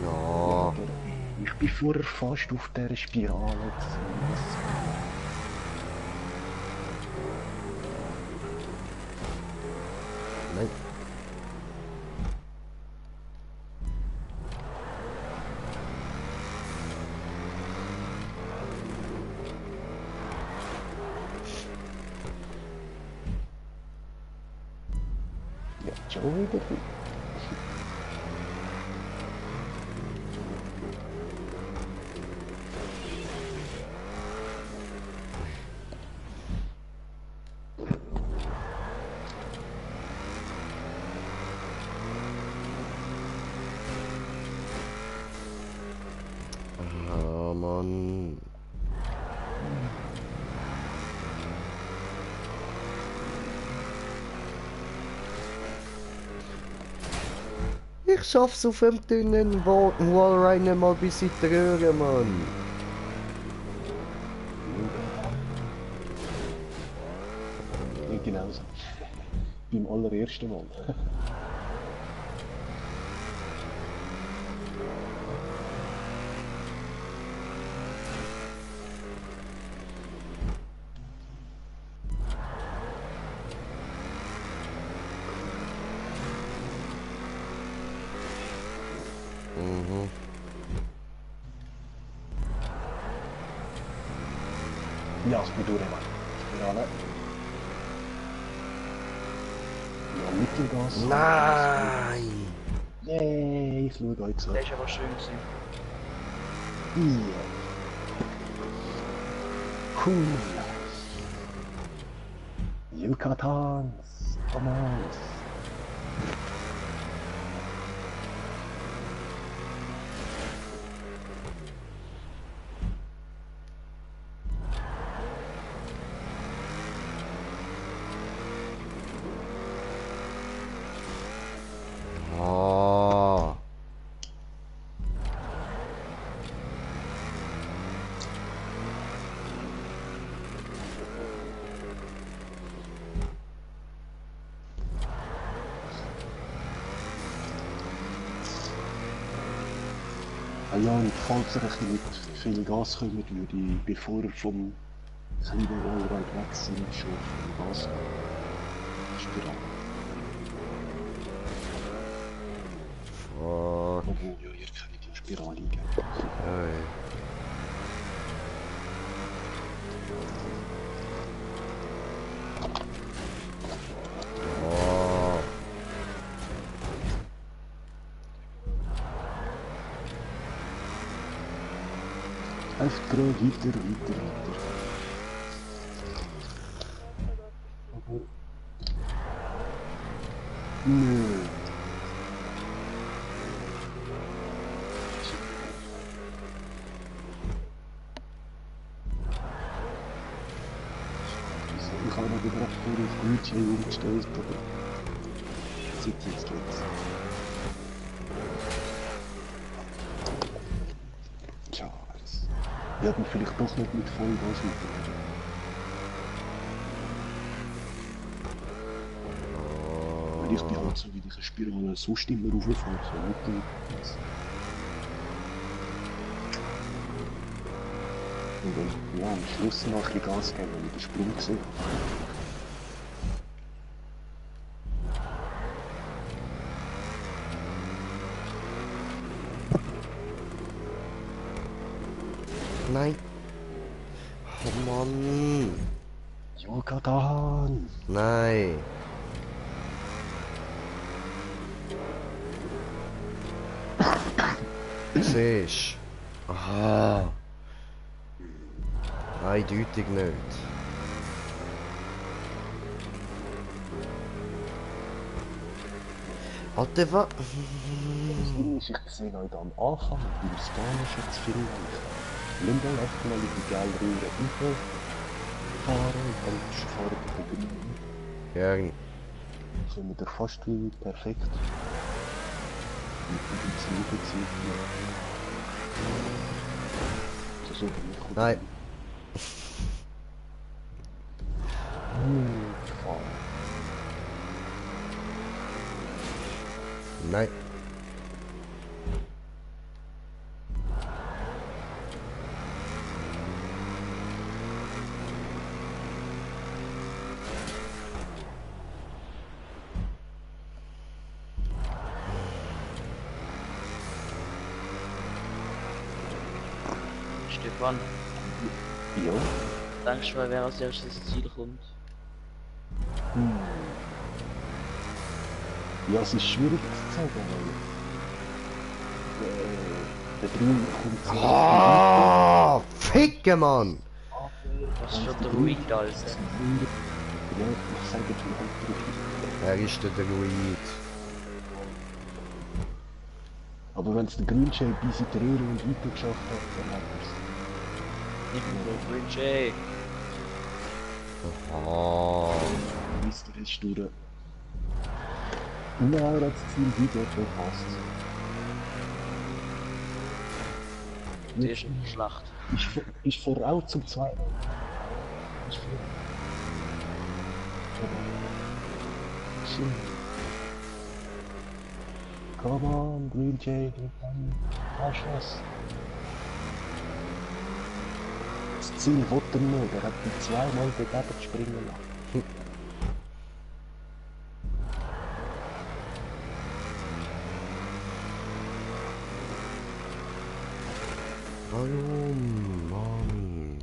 Ja.
Ich bin vorher fast auf dieser Spirale gewesen.
Nein.
Ja, schon wieder.
Ah, Mann. Ich schaff's auf dem dünnen Wallride nicht mal bis in die Röhre, Mann.
Ja, genau so. Beim allerersten Mal.
Mhm.
Ja, ich bin durch, Mann. Spirale. Ja, Mittelgas.
Nein!
Yay, ich schaue euch so.
Der ist aber schön gewesen.
Yeah. Cool. Yucatans. Thomas.
Ah.
Ah ja, und falls ihr ein bisschen mit viel Gas kommt, würde ich, bevor ihr vom kleinen Rollrad weg sind, schon viel Gas geben. Spirale.
Fuck.
Obwohl, ja, ihr kennt die Spirale geben.
Ey. Oh.
11 Grad, weiter. Nö. Ich habe noch gedacht, vor auf Gucci umgestellt, aber jetzt geht's. Tja, wir hätten vielleicht doch nicht mit Vollgas mitgenommen. Weil ich bin halt so wie diese Spirale sonst immer rauffahre, so mit. Und dann, ja, am Schluss noch ein bisschen Gas geben, wenn ich den Sprung gesehen habe.
Nein. Oh Mann.
Yucatan!
Nein. Siehst du? Aha. Eindeutig nicht. Alter, was?
Das Ding ist, ich sehe euch am Anfang beim Spannen schon zu viel Leichen. Nimm dann einfach mal in die gelbe Röhre fahren und dann fahren wir den Grün.
Gern.
Sind wir da fast wie perfekt. Mit dem Ziel. So bin ich.
Nein.
Fahren.
Nein.
Stefan,
Ja.
denkst du, wer als erstes ins Ziel kommt?
Ja, es ist schwierig zu sagen, weil der Grün kommt so
Ah, Ficke, Mann!
Was ist schon der Ruid, Alter?
Ja, ich sage vielleicht
Er ist der Druid.
aber wenn es der Green Jay bis in die Röhre und weiter geschafft hat, dann hat er es.
Nicht nur der Ruid, ey.
Ah.
Mister ist durch. Nein, er hat das Ziel wieder verpasst.
Die ist nicht schlecht.
Ist voraus zum Zweiten. Ist vor. Schön. Come on, Green Jay, hast du was? Das Ziel wollte er nicht, er hat ihn zweimal dagegen springen lassen.
Hallo, Mann.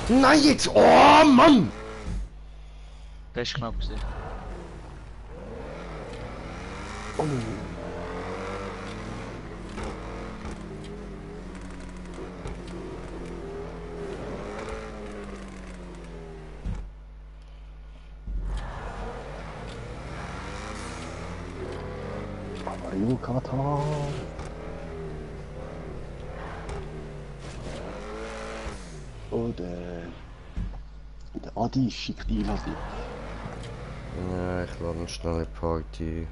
Nein, jetzt! Oh, Mann!
Das ist knapp gewesen.
Oh. Mario Kata. Oh, der Adi schickt die Einladung.
Ja, ich lade schnell eine Party.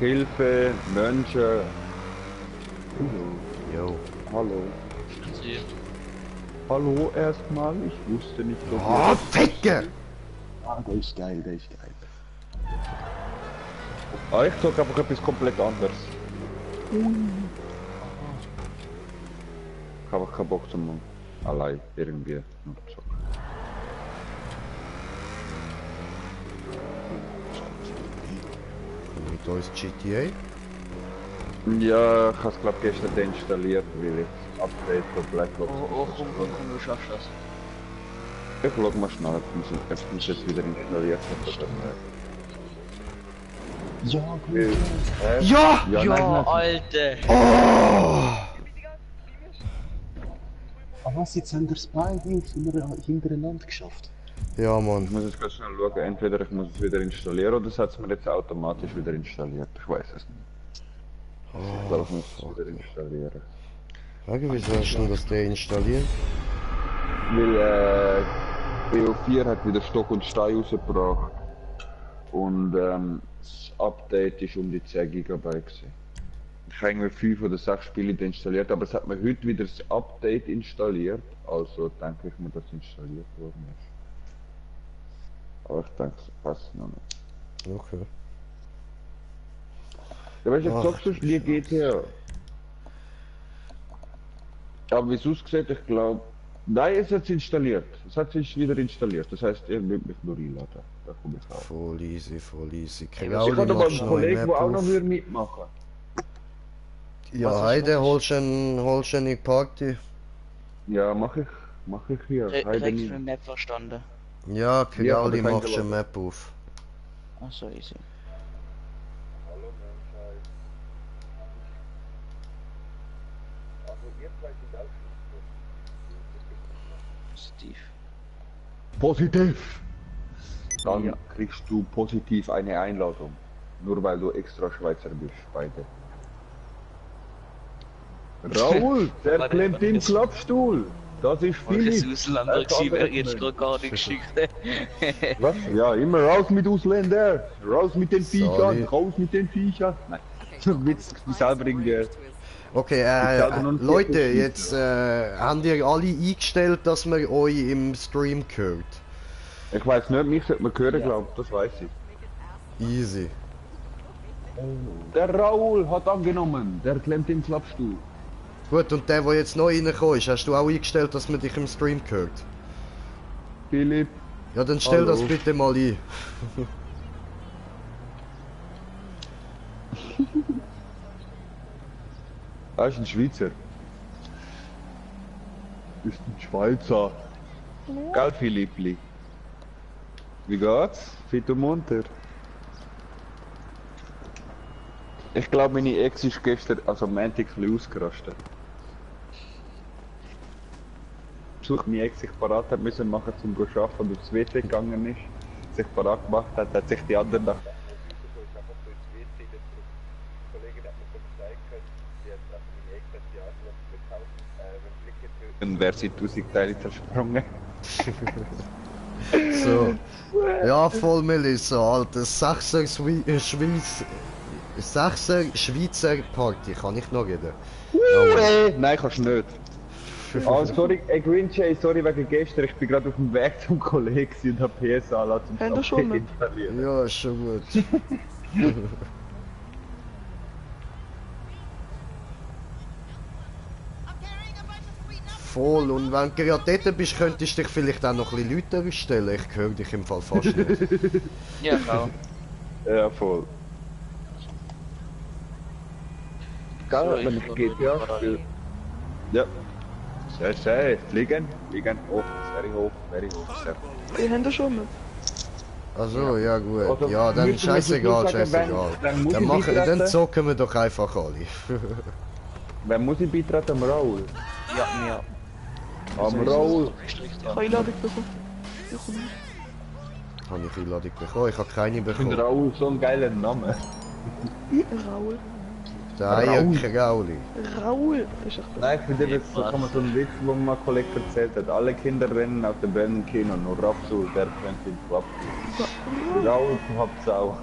Hilfe, Mönche.
Jo.
Hallo.
Sie.
Hallo erstmal. Ich wusste nicht, dass
Oh, Ficke!
Ah, der ist geil, der ist geil.
Ah, ich sag einfach etwas komplett anderes. Ich habe keinen Bock zum allein irgendwie noch zu zocken.
Mit uns GTA?
Ja, ich habe es glaube gestern deinstalliert, weil ich das Update von Black Ops.
Oh, komm, du schaffst das.
Ich schau mal schnell, ob es jetzt wieder installiert hat.
Ja, gut.
Ja!
Ja,
Ja,
nein,
Alter!
Oh!
Aber was, jetzt haben wir es beide hintereinander geschafft.
Ja,
Ich
Mann.
muss jetzt ganz schnell schauen, entweder ich muss es wieder installieren oder es hat es mir jetzt automatisch wieder installiert. Ich weiß es nicht. Ich glaube, ich muss es wieder installieren.
Wieso hast du denn das deinstalliert?
weil BO4 hat wieder Stock und Stein rausgebracht. Und das Update ist um die 10 GB gewesen. Ich habe irgendwie 5 oder 6 Spiele installiert, aber es hat mir heute wieder das Update installiert. Also denke ich mir, dass es installiert worden ist. Aber ich denke, es passt noch nicht.
Okay.
Ja, weißt du,
Ach,
zockst du nie GTA? Aber wie es aussieht, ich glaube... Nein, es hat es installiert. Es hat sich wieder installiert. Das heißt, er wird mich nur einladen. Da komme ich auch.
Voll easy, voll easy.
Ich habe aber einen Kollegen, der auch noch mitmachen würde.
Ja, Heide, holst du in die Party?
Ja, mach ich hier. Heide
Rex
nicht.
mit Map verstanden.
Ja, Kigali
aber kein
machst du eine
Gelab.
Map auf.
Ach so, easy. Steve.
Positiv! Dann
Ja.
kriegst du positiv eine Einladung. Nur weil du extra Schweizer bist, beide. Raoul, der
Warte,
klemmt
warte,
im
jetzt.
Klappstuhl. Das ist
Welches
Philipp.
Ausländer gewesen wäre jetzt gerade gar die Geschichte.
Was? Ja, immer raus mit Ausländer. Raus mit den
Sorry.
Viechern. Raus mit den Viechern. Nein. Witz, wie selber irgendwie.
Okay,
glaube noch nicht,
Leute,
dass es
jetzt habt ihr alle eingestellt, dass man euch im Stream hört.
Ich weiß nicht, mich sollte man hören, glaube ich. Das weiß ich.
Easy.
Der Raoul hat angenommen. Der klemmt im Klappstuhl.
Gut, und der jetzt neu reingekommen ist, hast du auch eingestellt, dass man dich im Stream hört?
Philipp.
Ja, dann stell
Hallo.
das bitte mal ein.
Er ist ein Schweizer. Ist ein Schweizer. Gell, Philippli? Wie geht's? Fit und munter? Ich glaube, meine Ex ist gestern, also am Montag, ein bisschen ausgerastet. Besuch meine Ex sich parat hat müssen machen zum Arbeiten und aufs WC gegangen ist, sich parat gemacht hat, hat sich die anderen nach... Und wer sie 1000 Teile zersprungen.
So. Ja, voll Melissa, Alter. Sechser Schweizer Party, kann ich noch reden?
Nein, kannst du nicht. Oh, sorry, Green Jay, sorry wegen gestern. Ich bin gerade auf dem Weg zum Kollegen und habe PS anlassen zum
Haben wir schon mit?
installieren.
Ja, ist schon gut. Voll, und wenn du gerade dort bist, könntest du dich vielleicht auch noch ein bisschen lauter stellen. Ich höre dich im Fall fast nicht.
Ja, genau.
Ja, voll. Geil,
So,
wenn
ich
ich GTA spiele. Ja. Sehr, sehr. Fliegen hoch, very hoch, sehr.
Die haben das schon mit.
Also, ja gut.
Also,
Ja, dann
müssen wir
scheißegal,
dazu sagen,
scheißegal.
dann muss
Dann,
ich
machen, dann
beitreten.
zocken wir doch einfach alle.
Wer muss ich beitreten? Am Raoul.
Ja, ja.
Am Raoul.
Ich habe Einladung bekommen. Ja, komm her.
Habe ich Einladung bekommen? Ich habe keine
Ich finde
bekommen.
Raoul so einen geilen Namen.
Raoul.
Der Eierkrauli.
Raoul. Ist echt
Nein, ich finde das so kann man so einen Witz, wo mein Kollege erzählt hat. Alle Kinder rennen auf dem Bernkino, nur Rapsu, der rennt in Klapp. Raoul, du habt's auch.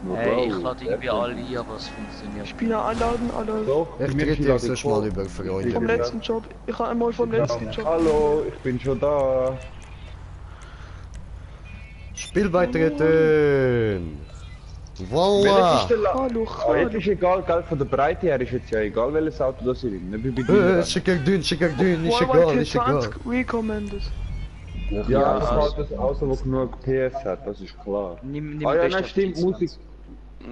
Nur
Hey, ich
Raoul,
lade
der
irgendwie
rennt.
alle ein, aber es funktioniert.
Ich bin einladen, alle
Doch,
Ich
mir
tritt
ist
jetzt
die
sonst mal
Ladung
über Freunde.
vom letzten Job. Ich habe einmal vom letzten Job.
Hallo, ich bin schon da.
Spielbeitreten!
Welches
Voila!
ist der
Hallo,
Ah, jetzt
hallo.
ist egal, gell, von der Breite her ist jetzt ja egal, welches Auto das ist. Nicht wie bei dir.
Schickerdün, ist egal,
Huawei
ist egal.
P20 recommended.
Ja, das halt das Auto, das genug PS hat, das ist klar.
Nimm
Ah ja,
best
nein,
auf
stimmt,
die
Musik.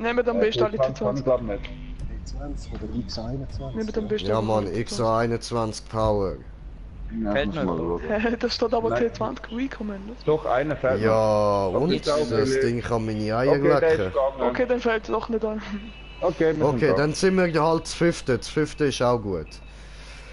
Nehmt am besten alle
Kann
T20.
glaub nicht.
X20 oder X21.
Nehmt am besten
Ja
alle
Mann,
T20.
XO21 Power.
Ja,
Fällt
muss
mir
mal
noch.
schauen.
Das steht aber
Nein.
T20 recommended.
Doch, einer fällt noch.
Ja, und
ist auch
das
billig.
Ding kann meine Eier
Okay, der
lecken.
ist gegangen.
Okay, dann fällt es doch nicht an.
Okay, wir
Okay,
sind da.
dann sind wir halt das fünfte. Das fünfte ist auch gut.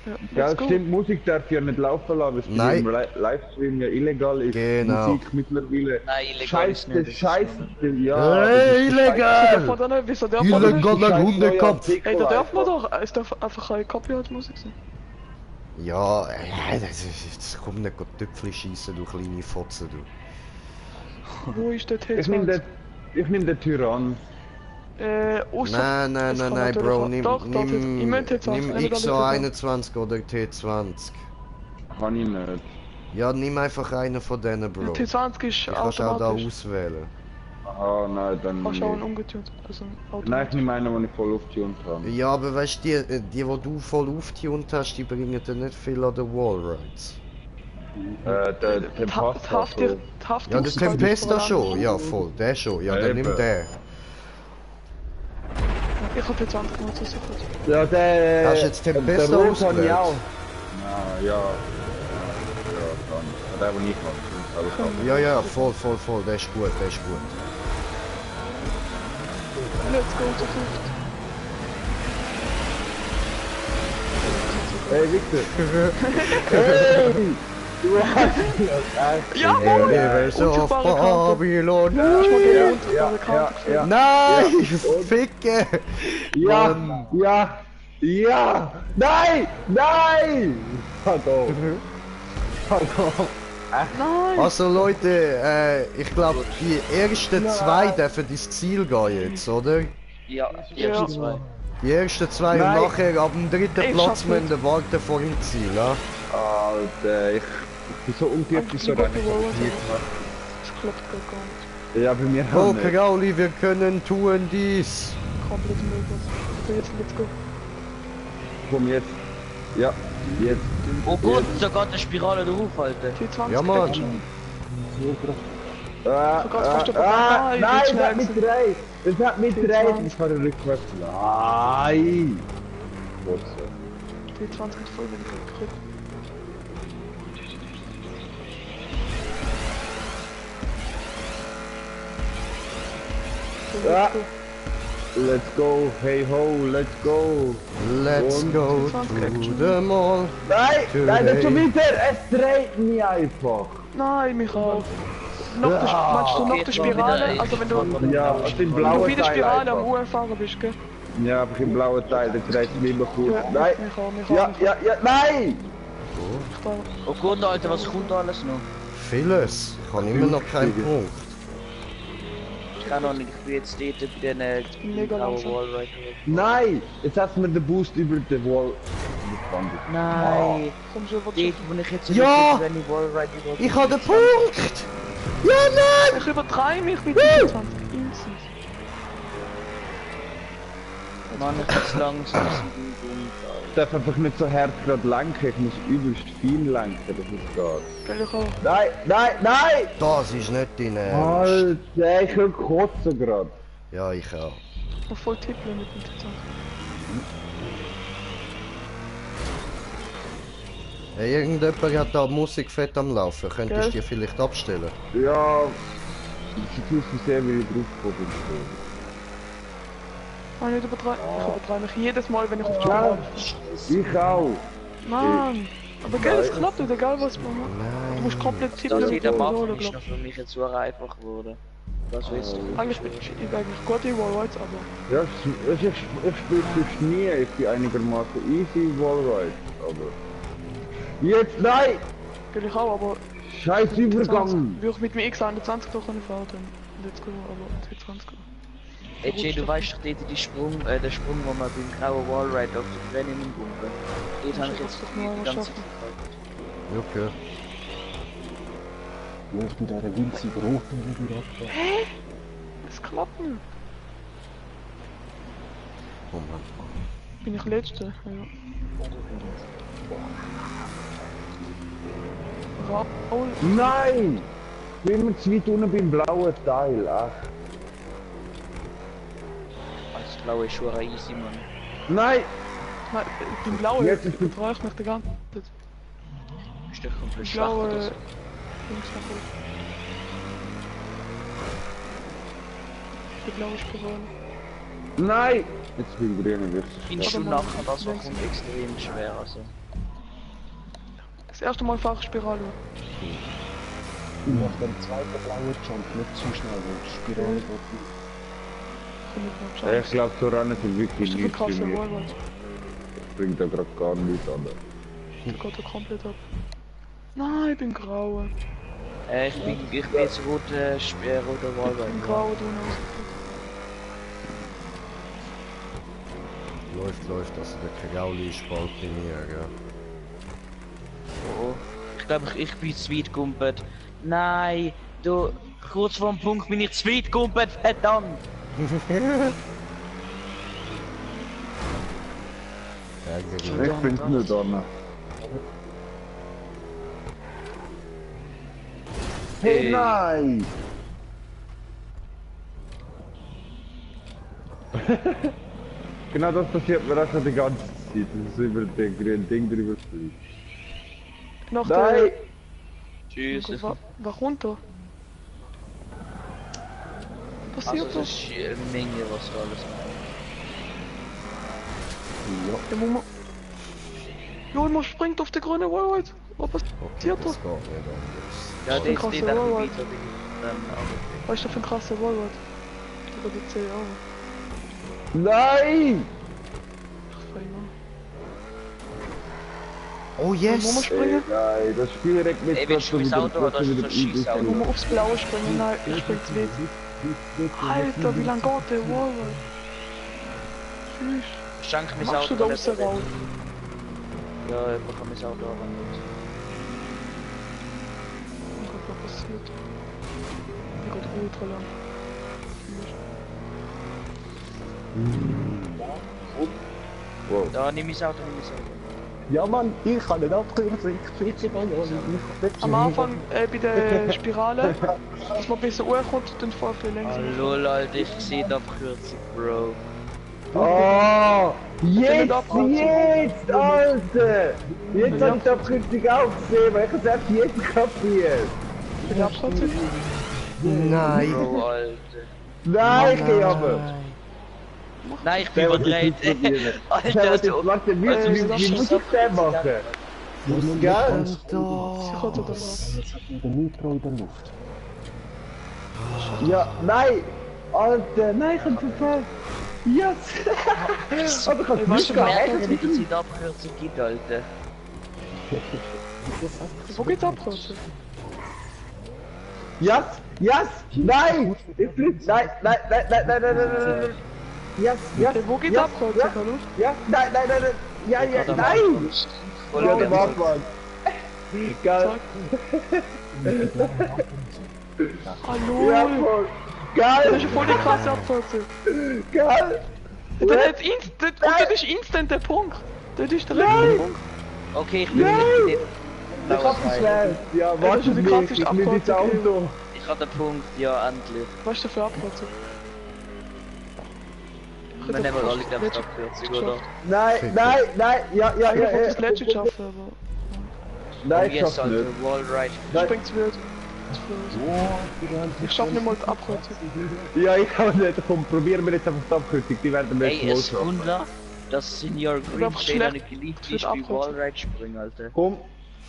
Ja,
Ja,
let's go.
stimmt, Musik darf ja nicht laufen lassen, weil es bei
Nein.
dem Livestream ja illegal ist.
Genau.
Musik mittlerweile.
Nein, illegal ist
Scheiße,
nicht,
das
das ist
Scheiße. Ja,
Hey,
das ist
illegal!
Darf man da nicht? Wieso darf man da nicht?
Illegaler Hundekampf!
Ey, da darf man doch. Es darf einfach keine Copyright-Musik sein.
Ja, das kommt nicht Tüpfel schießen, du kleine Fotze, du.
Wo ist der
Ich nehm
T20?
den Tyrann.
Ausser...
Nein,
es kann
nein,
natürlich
Bro,
auch-
nimm,
Doch, ich mein T20.
nimm
Nehmen wir alle
XO21 oder T20.
Kann ich nicht.
Ja, nimm einfach einen von denen,
Der
Bro.
T20 ist
Du kannst auch da
automatisch.
auswählen.
Ah, nein, dann
Kannst du auch einen
nicht.
umgetunt. Also
Nein, ich
automatisch.
nehme einen, den ich voll aufgetunt habe.
Ja, aber weißt du, die du voll aufgetunt hast, die bringen dir nicht viel an den Wallrides.
Der
Die
Tempesta.
Haft- die Haft-
Ja, der
Haft-
Tempesta schon, ja voll, der schon. Ja, dann nimm
Eben.
den.
Ich hab T20 gemacht, so sofort.
Ja, der...
Hast du jetzt Tempesta
der Rot habe
ausgewählt?
ich auch. Ja, ja. Ja, dann. Der, den ich habe.
Ja, ja, voll, der ist gut, der ist gut.
Let's go zu fünft.
Hey, Victor. Hey! Du hast das
Ja,
Hey,
moin!
Rivers of
Unschubare Kante.
Babylon.
Ich mach
Ja,
den unschubare Kante
ja, ja.
Nein,
Ja.
ficke!
Ja,
Mann.
ja, ja! Nein! Nein! Pardon. Pardon.
Nein!
Also Leute, ich glaube die ersten zwei dürfen ins Ziel gehen jetzt, oder?
Ja, die
Ja.
ersten zwei.
Die ersten zwei
Nein.
und nachher ab dem dritten
Ich
Platz
schaff's
müssen wir warten vor dem Ziel, ja?
Alter, ich bin so untypisch so rein.
Das klappt gar nicht.
Ja, bei mir
Oh
auch nicht.
Krauli, wir können tun dies.
Komplett möglich. So, jetzt let's go.
Komm jetzt. Ja, jetzt.
Oh gut, sogar eine Spirale drauf, Alter.
T20
Ja, Mann.
Action.
Nein,
Nein,
nein,
wie
es
schnell
hat mit
sind-
drei. Es hat mit drei. Ich fahre rückwärts. Nein!
T20 mit voll wenig gekriegt. So,
Ja.
let's go.
Let's go, hey ho, let's go.
Let's
Und
go
20
to
Action.
the mall.
Nein,
Today.
nein, nicht schon wieder. Es dreht mich einfach.
Nein, Michael. Nach der,
Ja.
meinst du nach
Okay,
der
jetzt mal wieder
Spirale?
ein-
Also wenn du,
Ja, auf den
wenn du
blauen
wieder
Teil
Spirale am
einfach.
Uhr fahren bist, gell?
Ja, einfach im blauen Teil, der dreht mich immer kurz.
Ja,
Nein!
Michael,
Ja, ja, ja, nein!
Ich fahre.
Oh gut, Alter, was kommt alles noch?
Vieles. Ich habe immer noch keinen Punkt.
Ich kann noch nicht, ich bin jetzt dort bei den
Mega langsam.
Wallride.
Nein! Jetzt hat mir den Boost über den Wall.
Nein!
Komm schon, was
Dort, wo ich jetzt
Ja!
wenn ich Wallride über.
Ich habe den Punkt! Ja, nein!
Ich übertreibe mich mit 20 Instant.
Mann, ich muss langsam.
Ich darf einfach nicht so hart gerade lenken, ich muss übelst viel lenken, dass es geht.
Gell, ich auch.
Nein, nein, nein!
Das ist nicht dein Ernst.
Alter, ich will kotzen gerade.
Ja, ich auch.
Noch voll tippeln mit dem T20.
Hey, irgendjemand hat da Musik fett am Laufen. Könntest
Gell?
du die vielleicht abstellen?
Ja, ich muss sehr, wie ich draufgekommen bin.
Ah, nicht übertreiben. Ich übertreibe mich jedes Mal, wenn ich auf die
Ja,
Spirale
ich auch.
Mann! Aber gell, es klappt nicht, egal was man macht. Du
Nein.
musst komplett
Das
tippeln mit
jeder
der
Map
Konsole,
ist
glaub
noch für mich jetzt so einfach geworden. Was willst du?
Eigentlich bin ich eigentlich gut in Wallrides, aber...
Ja, ich spiele es nie, ich bin einigermaßen easy Wallride, aber... Jetzt, nein!
Gell, ich auch, aber...
Scheiß Übergang!
Würde ich mit mir X21 doch können fahren, dann let's go, aber T20 go.
Hey Jay, du weißt doch dort der Sprung, wo man beim grauen Wallride auf die Training pumpen. Dort habe ich jetzt
doch mal
die ganze Zeit
schaffen.
verfolgt.
Okay.
Läuft mit dieser winzigen roten Video ab.
Es klappt nicht.
Oh Mann.
Bin ich Letzte, ja. Raul,
Nein! Ich bin immer zu weit unten beim blauen Teil, ach.
Als blaue Schuhe easy, Mann.
Nein!
nein, ich bin blau,
Jetzt
ich
ist die-
betreue mich die ganze Zeit.
Ist doch komplett schwach
Blaue...
oder so.
Links nach oben. Die blaue Spirale.
Nein! Jetzt bin ich grün, wirklich.
Ich bin
Warte
schon
mal,
nachher, das
links.
kommt extrem schwer, also.
Das erste Mal fahre ich Spirale.
Und nach dem zweiten blauen Jump nicht zu schnell, weil die Spirale wird
Komm mit mir,
Ich glaube, so rennen sind wirklich
Ist das
nichts
krass,
für mich.
Wallride?
Bringt da gerade gar nichts an.
Der geht da komplett ab. Nein, ich bin grau.
Ich bin jetzt roter
Ich bin
Wallride.
grau, du noch.
Läuft, dass der Grauli spalt bei mir, gell?
Oh, ich glaube, ich bin zu weit gumpet. Nein, du, kurz vor dem Punkt bin ich zu weit gumpet, verdammt!
Ärgerlich.
Ich bin's nicht an. Hey, nein! Genau das passiert mir auch schon die ganze Zeit, dass es über den grünen Ding drüber fliegt.
Nach
Nein!
der...
Tschüss.
Was runter? Was
Also,
passiert
das ist eine Menge, was du alles machst.
da? Ja, Mama. Jo, man springt auf die grüne Wallride. Was
Okay,
passiert da?
das geht nicht anders.
Ja,
Schon
das
krasse
steht auch
Wallride.
weiter, aber
Was ist das für ein krasser Wallride? Über die 10 Jahre.
Nein!
Ach, fein, Mann.
Oh
Muss man
yes!
springen?
Nein, das Spiel regt mich
Ey, willst du mein Auto oder
wieder
das Schießauto?
Muss man aufs Blaue springen? Nein, ich spring zu weit. Alter, wie lang geht der Wallride? Tschüss.
Schenk mir das
Machst du
Auto
da raus, raus?
Ja, ich bekomme das Auto aber nicht.
Oh Gott, was passiert? Der geht ultra lang.
Wow.
Ja, nimm das Auto, nimm das Auto.
Ja Mann, ich kann nicht abkürzen, ich fliege mal
Am Anfang bei der Spirale, dass man ein bisschen hochkommt und dann voll viel längsamer.
Lol, Alter, ich sehe die Abkürzung, Bro.
Oh! Jetzt,
abkürzen.
jetzt, Alter! Jetzt hab ich die Abkürzung auch gesehen, weil ich es erst jetzt kapiert.
Bei der Abkürzung?
Nein!
Bro, Alter.
Nein, ich geh aber!
Nein, ich bin
Der wird
überdreht.
das nicht probieren.
Alter,
Der wird
so.
jetzt langsam wie
Also,
wie muss ich den machen? Gell?
Alter!
Sie kommt da drauf.
Jetzt hat man den Nitro in der Luft.
Ja, nein! Alter, nein, ich hab verfehlt! Yes! Aber ich hab
Ich
nicht
schon merken,
gehabt!
wie es die Abkürzung gibt, Alter.
Wo geht's Abkürzung?
Yes! Yes! Nein! Ich flieg! Nein, nein, nein, nein, nein, nein, nein, nein, nein! Yes, yes!
Wo geht's
yes,
Abkürzung,
ja,
hallo?
ja, nein, nein, nein, nein! Ja, ja, nein!
Voll
Ja,
ganz-
warte mal! Geil!
Hallo!
Ja, voll!
Das
Geil!
ist ja voll die krasse Abkürzung.
Geil!
Das ist instant der Punkt. Das ist direkt der Punkt.
Okay, ich bin
Nein!
nicht
Ich hab geschwärzt! Ja,
das
warte
ist die
mich,
krasseste
ich will ins
Abkürzung.
Auto!
Ich hab den Punkt, ja, endlich.
Was ist das für Abkürzung?
Wir nehmen alle, glaube ich, die Abkürzung, oder?
Nein, nein, nein! Ja, ja,
Ich
ja,
wollte das
ja!
Legend schaffen, aber...
Nein, ich
Yes,
schaff's
Alter,
nicht!
Wallride.
Nein.
Springt's wild. Ich schaff nicht mal die Abkürzung.
Ja, ich kann nicht, komm, probieren wir jetzt einfach die Abkürzung, die werden wir
Ey,
jetzt
ein
mal schaffen.
Sekundler, dass Senior Green
einfach
steht, eine
schlecht
geliebt
für
ist
die
bei
Abkürzung.
Wallride springen, Alter.
Komm,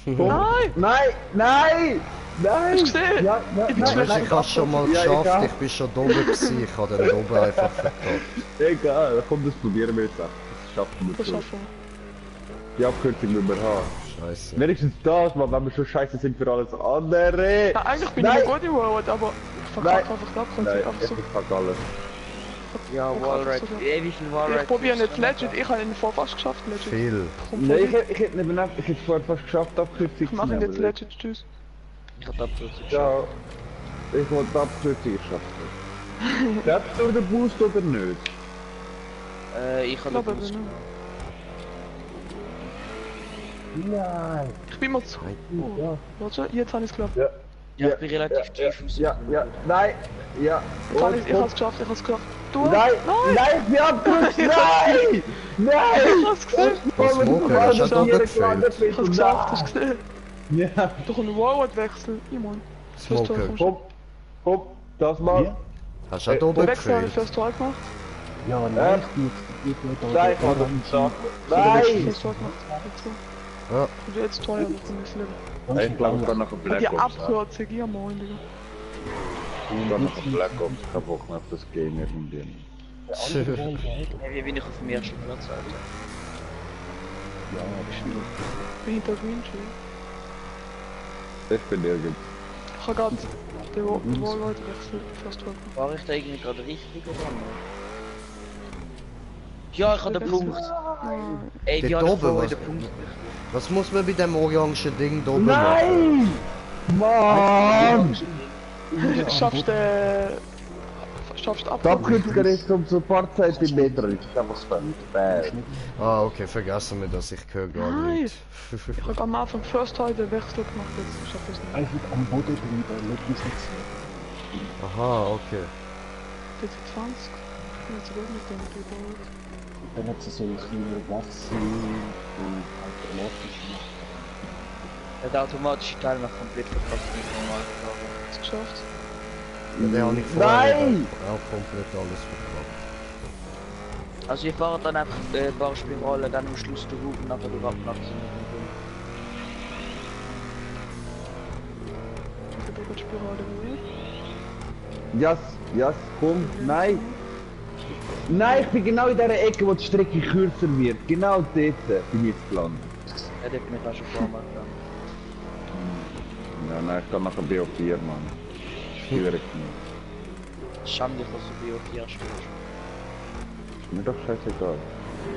komm!
Nein!
Nein! Nein! Nein!
Hast du gesehen?
Ja, ja,
Ich bin
nein,
zu
nein,
Ich hab's schon mal
Ja,
geschafft,
egal.
ich bin schon da oben gewesen, ich hab den oben einfach verkackt.
Egal, komm, das probieren wir jetzt einfach. Das schaffen wir
Das
schon.
schaffen
Die Abkürzung müssen wir haben.
Scheiße.
Wenigstens das, mal, wenn wir schon scheiße sind für alles andere.
wir. Ja, eigentlich bin ich
Nein.
noch gut im World, aber ich
Nein.
verkacke einfach die Abkürzung.
Nein,
Einfach
ich
so.
verkack alles.
Ja,
Ich
Wallride.
hab so-
Ey, wie viel Wallride?
Ich probiere
gibt's
jetzt
da?
Legend, ich habe ihn vor fast geschafft, Legend.
Viel.
Komm,
Nein,
voll.
ich hätte nicht mehr, ich hätte vorher fast geschafft, die Abkürzung
Ich mache ihn jetzt Legend, tschüss.
Ich hab die Abkürzung geschafft.
Ja, ich wollte die Abkürzung schaffen. Selbst durch den Boost oder nicht?
Ich
Ich
hab
glaube
den
aber
Boost.
nicht.
Nein!
Ich bin mal zu... Oh, warte, jetzt habe ich es geklappt.
Ja.
Ja, ich bin relativ tief im
Ja, ja, nein, ja.
Jetzt habe
Und,
ich es geschafft, ich habe es geschafft. Du?
Nein,
Nein!
nein, ich bin abgekürzt, nein! Nein!
Ich hab's gesehen!
Was Smoke, hast du da gefällt?
Ich hab's geschafft, hast du gesehen?
Ja,
Doch ein Wallride-Wechsel. Ich mein.
Smoker.
komm, komm, das mal.
Hast du da oben
Wechsel habe ich
gefällt?
fürs Tor gemacht.
Ja,
Ja.
nein, ich bin
Nein, ich hab das gesagt. Nein!
Fürs Tor gemacht. Wechsel.
Ja.
Und jetzt teuer, das ist Leben.
Ich glaube, ich kann noch ein
Die
Black Ops haben.
Abkürzung, ja moin, Digga.
Ich kann noch ein Black Ops, kein Bock mehr auf das Game irgendwie.
Hey, wie bin ich auf dem ersten Platz, Alter?
Ja, bestimmt.
Ich bin hinter Green Tree.
Ich bin nirgends.
Ich habe gerade den Wallride gewechselt, fast drücken.
War ich da irgendwie gerade richtig oder nicht? Ja, ich habe den Punkt. Ey,
Dort
wie habe ich
oben,
vorher
was-
den Punkt?
Was muss man bei dem orangen Ding da oben machen?
Nein! Mann!
Schaffst ab.
Die Abkürzung ist um so ein paar Zentimeter, das ist einfach spät.
Ah, okay, vergessen wir das, ich höre gar
Nein.
nicht.
Ich habe am Anfang First Teil den Wechsel gemacht, jetzt schaffe ich es nicht.
Einfach am Boden bleiben, nicht bis jetzt sehen.
Aha, okay.
Jetzt 20. Ich bin jetzt gut mit dem Drüber.
Dann hat sie so ein kleiner Wachsen und automatisch gemacht.
Der automatische Teil noch komplett verpasst, nicht normal.
Hat's geschafft.
Ja, den habe ich vorher
Nein!
auch komplett alles verkauft.
Also ihr fahrt dann einfach ein paar Spiralen, dann am Schluss der Ruben, nachher du abknapsen mit dem Punkt.
Ich habe eine Spirale gewählt.
Jas, komm, nein! Nein, ich bin genau in der Ecke, wo die Strecke kürzer wird. Genau dort bin ich jetzt gelandet.
Ja, der bin ich auch schon ein paar Mal gegangen.
Ja, nein, ich kann nachher BO4, Mann. Schwierig nicht.
Schande, dass du BO4 spielst.
Ist mir doch scheißegal.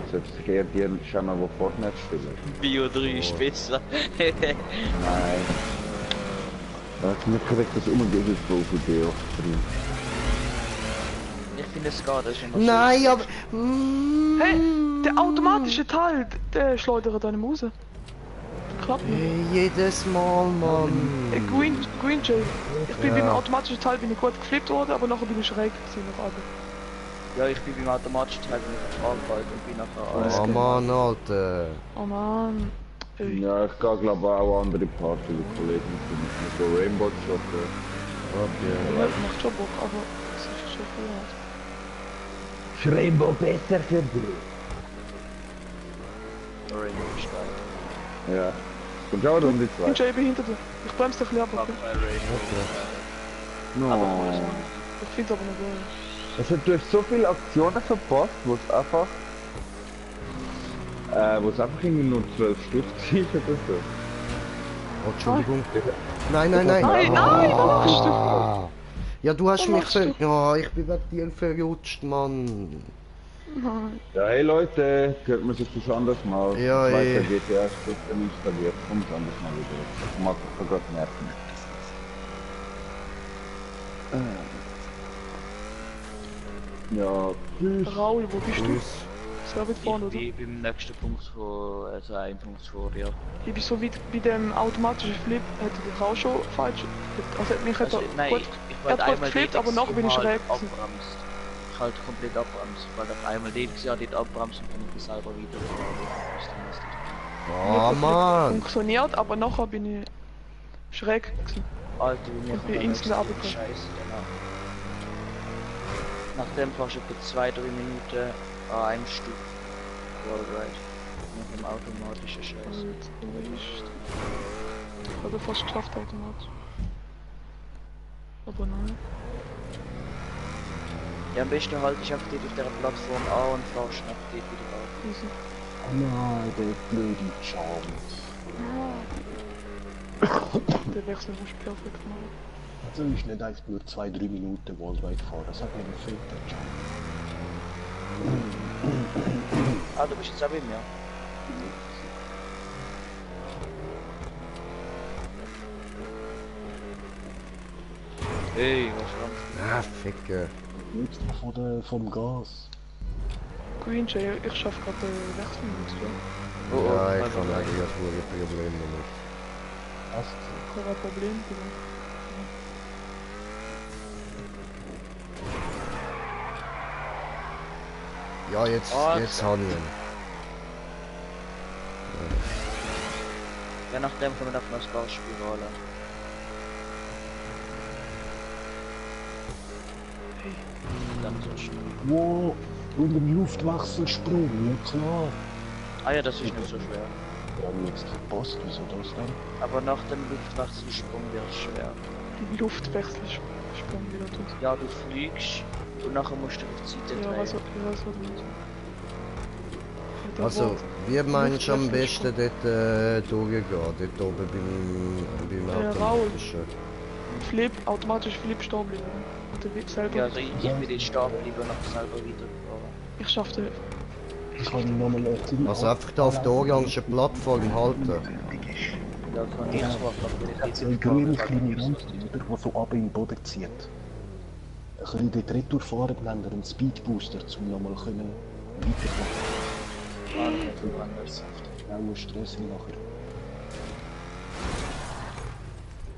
Sollte sich eher die schauen, die Fortnite spielen.
Bio 3 ist besser.
Nein. Da hat mir korrekt das umgegeben, so für BO3.
Ich finde es geht, das ist immer
Nein, aber...
Hey, der automatische Teil, der schleudert deine Muse. Klappt nicht.
Jedes Mal, Mann.
Green Jay. Ich bin
Ja.
beim automatischen Teil bin ich gut geflippt worden, aber nachher bin ich schräg gewesen auf Alter.
Ja, ich bin beim automatischen Teil bin ich auf Arbeit und bin nachher
Oh Mann, Alter.
Oh man. Ey.
Ja, ich gehe glaube auch andere Party mit Kollegen mit so Rainbow Shoppen.
Okay.
Ja, macht schon Bock, aber es ist schon viel hart.
Ist Rainbow besser für dich?
Sorry, nicht steil.
Ja. Kommst du auch um die
Green
zwei?
Jay, ich bin hinter dir. Ich bremse dich ein bisschen ab, okay?
No.
Ich find's aber nicht geil.
Also, du hast so viele Aktionen verpasst, wo es einfach irgendwie nur 12 Stück war oder so.
Oh, Entschuldigung. Nein, nein, nein.
Nein, nein,
Ah. Ja, du hast
Was
mich
machst du?
Ja, ich bin wegen dir verrutscht, Mann.
Nein.
Ja, hey Leute, könnte man sich das anders mal.
Ja,
Weiter
eh.
GTA-Stücke installiert, kommt anders mal wieder. Ich mag das Gott nerven. Ja, tschüss.
Raul, wo bist du?
Tschüss.
Sehr weit vorne,
Ich
oder?
bin beim nächsten Punkt vor, also ein Punkt vor dir.
Ich bin so weit bei dem automatischen Flip, hätte ich auch schon falsch. Also mich hat
Also,
er
nein,
gut,
ich
er
wollte
hat gut
einmal
geflippt,
dort
aber nachher bin ich
halt
schräg gewesen.
abbremst. Ich halt komplett abbremst, weil ich einmal dort gesehen dort abbremsen und dann selber wieder
Oh Mann.
Funktioniert, aber nachher bin ich schräg gewesen.
Alter, wie mir
Ich bin instant runtergekommen.
Scheiße, genau. Nachdem fährst du etwa 2-3 Minuten an einem Stück. Wallride. Mit dem automatischen Scheiß.
Ich habe fast geschafft automatisch. Aber nein.
Ja, am besten halte ich einfach dort auf der Plattform an und fahrst nach dort wieder auf.
Easy.
Oh nein, der blöde Charme.
Der Wechsel muss ich perfekt machen.
Also ich nicht einfach nur 2-3 Minuten Wallride fahren, das hat mir gefehlt, der Charme.
Ah, du bist jetzt auch bei mir. Hey, was war
Ah, Ficke.
Nichts vom Gas.
Green Jay, ich schaffe gerade den Wechsel nicht, ja.
Oh,
Ja,
kein
ich kann
Problem.
eigentlich wohl Probleme damit.
Was?
Ich habe ein Problem, genau.
Ja, jetzt habe ich ihn.
Ja, nachdem kommen wir noch ein paar Spirale.
Hey,
Dann so schnell.
Wow, und im Luftwechselsprung, ja klar.
Ah ja, das ist nicht so schwer.
Wir haben nichts verpasst, wieso das dann?
Aber nach dem Luftwechselsprung wird es schwer.
die Luftwechselsprung wieder tut.
Ja, du fliegst und nachher musst du auf die Seite
Ja,
drehen.
was du meinst. Der
Also,
Wort.
wie meinst du am besten
Luftwechsel.
dort durchgehen? Dort oben beim
Raul.
automatischen.
Flip, automatisch Flip stehen bleiben. Und dann wird selber.
Ja, also ich bin jetzt stehen bleiben und nachher selber weitergefahren.
Ich schaff den.
Ich kann ihn nochmal erklären.
Also einfach da auf der orangen Plattform halten.
Ja, das habe ich gemacht, aber ich
Er hat so eine grüne kleine Rampe, oder, die so ab in den Boden zieht. Ein bisschen dort retour fahren, dann einen Speedbooster, um nochmal weitermachen.
anders.
Auch Stress nachher.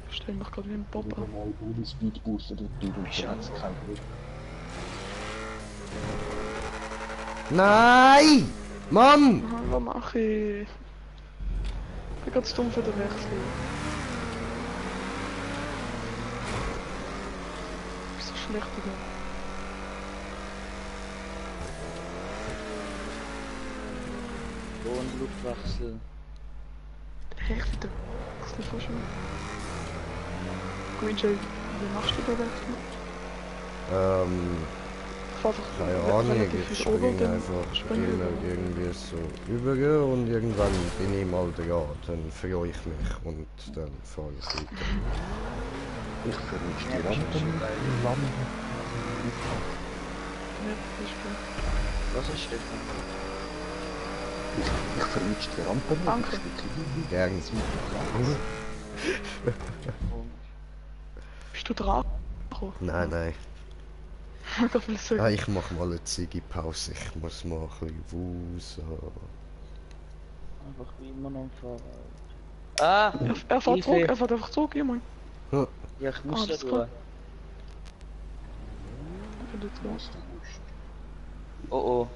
Ich stell mich gerade wie ein Bob
Wieder
an.
mal ohne Speedbooster dort durch und dann hat es keinen Glück.
Nein! Mann!
Aha, was mache ich? Ich bin ganz dumm für den Wechsel. Ich bin so schlecht in
Und Luftwechsel.
der Hälfte. Das ist nicht so schön. Green Jay, wie machst du den Wechsel? Ich fahr einfach
Keine Ahnung,
relativ
ich
viel oben und
springe
dann
einfach
springe ich
immer
über.
irgendwie so über und irgendwann bin ich mal dran. Dann freue ich mich und dann fahre ich weiter.
Ich verwünsche die
Ja, das ist
Rampe
schon
nicht.
geil.
Ja, das ist gut.
Was ist Stefan?
Ich verwünsche die Rampe nicht.
Danke.
Gern.
Bist du dran?
Nein, nein.
Mega viel Sorgen.
Ah, ich mach mal eine Ziggy-Pause. Ich muss mal ein bisschen wusen.
Einfach wie immer noch am Fahrrad. Ah!
Er fährt
Hilfe.
zurück, er fährt einfach zurück, jemand.
Hm.
Ja, ich muss da
das
durch.
kann- Ich bin jetzt los.
Oh oh.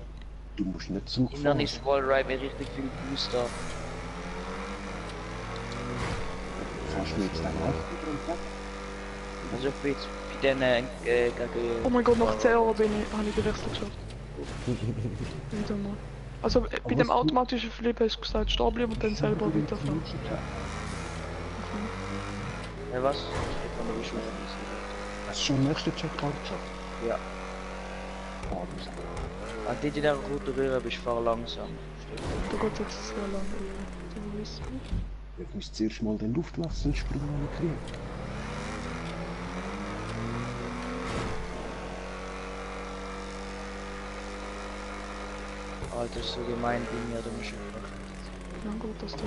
Du musst nicht zurückfahren.
Hinderniswallride mit richtig viel Booster.
Fährst du jetzt dann auch?
Also ich bin jetzt bei denen
Oh mein Gott, nach 10 Jahren habe ich den Wechsel geschafft. Wieder mal. Also bei dem automatischen Flip hast du gesagt, stehen bleiben und dann selber weiterfahren.
Ja, was? Stefan, du bist schon ein
Hast du schon den nächsten Checkpoint geschafft?
Ja.
Ah, du bist
An die in der roten Röhre bist, fahr langsam.
Da geht jetzt sehr lang. Du weißt nicht.
Jetzt musst du zuerst mal den Luftwechselsprung kriegen.
Alter, ist so gemein wie mir, du musst einfach.
Ja gut, dass du...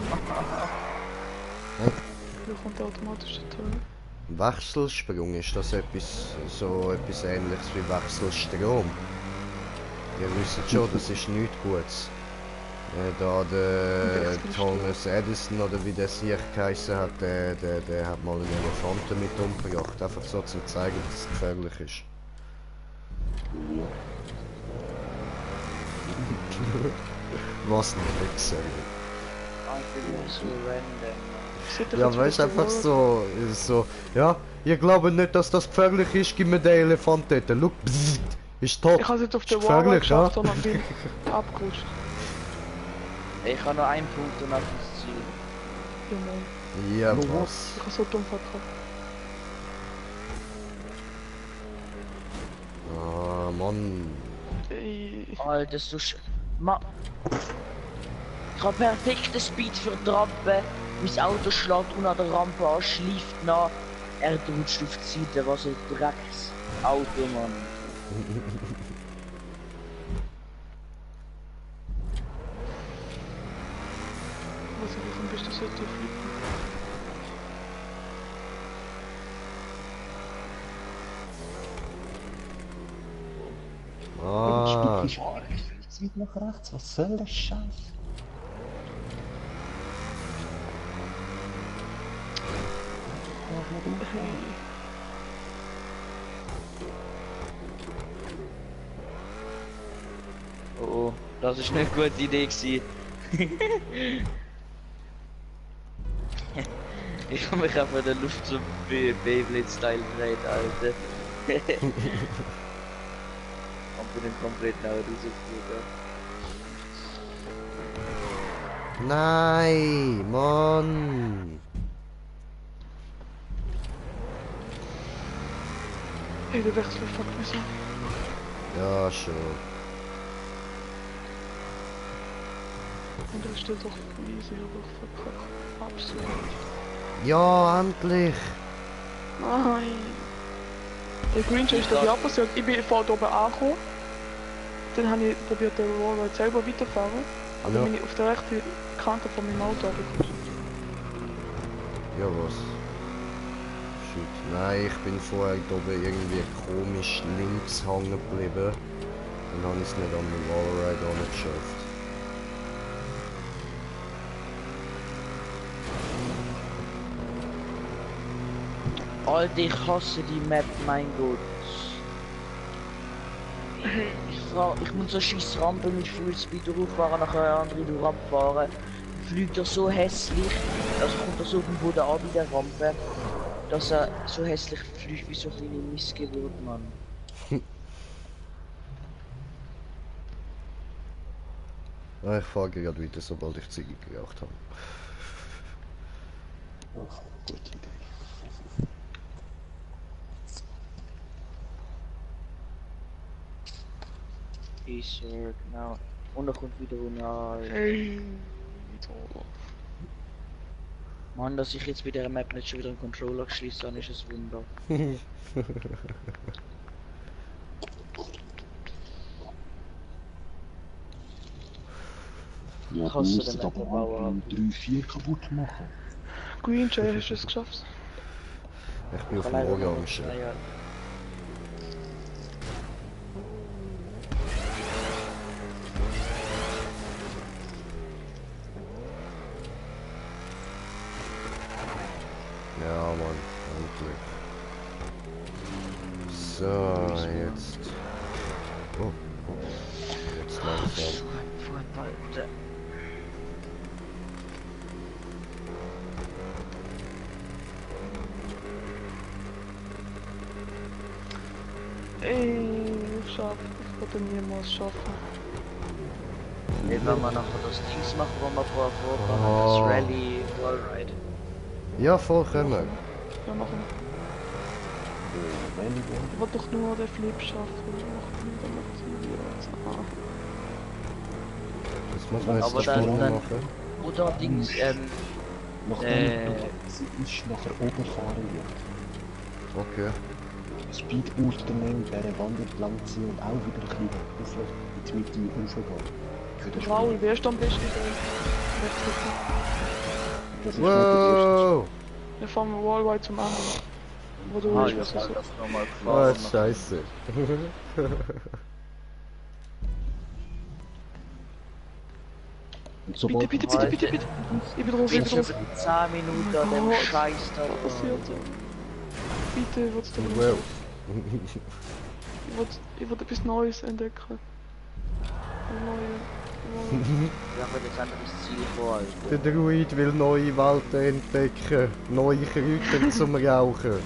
Hey.
Hier kommt der automatische Teil.
Wechselsprung, ist das etwas ähnliches wie Wechselstrom? Ihr wisst schon, das ist nichts Gutes. Da der
Wechselstrom.
Thomas Edison oder wie der sich geheißen hat, der hat mal einen Elefanten mit umgebracht, einfach so zum zeigen, dass es gefährlich ist. Was nicht sagen.
Einfach so random.
Sollte ich
Ja,
jetzt
weißt
wieder
einfach
verloren?
so, ja, ihr glaubt nicht, dass das gefährlich ist, gib mir den Elefant dort. Schau, bzzzt, ist tot.
Ich habe es jetzt auf
Ist
der Wall
gefährlich,
geschafft,
ja?
sondern bin abgerutscht.
Ich habe nur einen Punkt und nach das Ziel.
Ja, Mann.
Ja, was?
Ich habe so dumm verkauft.
Ah, Mann.
Alter, so ich habe perfekte Speed für die Rampe. Mein Auto schlägt unter der Rampe an, schleift nach. Er rutscht auf die Seite, was ein Drecksauto, Mann.
Was ich am besten sollte fliegen.
Ah,
Die Spicke ist viel zu weit nach rechts. Was soll das Scheiß?
Oh oh, das ist eine gute Idee gewesen. Ich habe mich einfach in der Luft so Beyblade-Style gedreht, Alter. Und bin dann komplett nach rausgeflogen.
nein, Mann.
Hey, der Wechsel fuckt mich so.
Ja, schon.
Und das steht doch easy, aber ich verkacke. Absolut.
Ja, endlich!
Nein. Der Green Jay ist das ja passiert. Ich bin vorhin oben angekommen. Dann habe ich probiert, den Wallride selber weiterzufahren. Aber
Ja.
dann bin ich auf der rechten Kante von meinem Auto runtergekommen.
Ja, was? Shit. Nein, ich bin vorher oben irgendwie komisch links hängen geblieben. Dann habe ich es nicht an den Wallride geschafft.
Alter, ich hasse die Map, mein Gott. Ich muss so scheiß Rampe mit Fullspeed hochfahren, nachher andere durch abfahren. Fliegt er so hässlich, also kommt er so auf den Boden an in der Rampe, dass er so hässlich fliegt wie so eine kleine Missgeburt, Mann.
Ah, ich fahre gerade weiter, sobald ich Ziege geraucht habe.
Ach, gute Idee.
Ist genau. Und er kommt wieder runter.
Hey. Toll.
Mann, dass ich jetzt bei der Map nicht schon wieder einen Controller geschlossen habe, ist ein Wunder.
Ja,
Ich
du
hasse
musst
den
es aber
Mappenbauer.
3-4 kaputt machen.
Green Jay, hast du es geschafft?
Ich bin auf
Ich
dem
kann leider noch
Orange.
naja,
Ja, Mann, endlich. So, jetzt. Oh, jetzt langsam.
so ein Vorteil.
Ey, ich schaff. Ich wollte niemals schaffen.
Wenn wir nachher das Dings machen, wo wir vorher vorfahren,
Oh.
das Rally Wallride.
Ja, voll können wir.
Ja, machen wir. Ich wollte doch nur den Flip schaffen. Ich mach nicht damit.
Das muss man jetzt
Aber
die
dann-
Spur
dann-
machen.
Oder Dings,
Nachdem sie ist nachher oben fahren wird.
Okay.
Speedbooster nehmen, dieser Wand entlang ziehen und auch wieder ein bisschen in die Mitte raufgehen. Für den
Raul,
Sprung.
wer ist am besten?
Das ist nicht der erste.
Wow!
Wir fahren mit Wallride zum anderen. Wo du
ah,
willst,
ich
was
hab
so.
das nochmal
Oh,
gefahren.
das ist scheiße.
Und
Bitte,
sobald
bitte, bitte, bitte, bitte. Ich bin drauf,
Ich
ich
bin
bin
schon
drauf.
10 Minuten an dem
Gott.
Scheiß da.
Was passiert? Bitte, was du
Wow.
Ich will etwas Neues entdecken. Ein neues.
Ja, aber jetzt haben wir das Ziel vor,
Der
Alter.
Druid will neue Welten entdecken. Neue Kräuter zum Rauchen.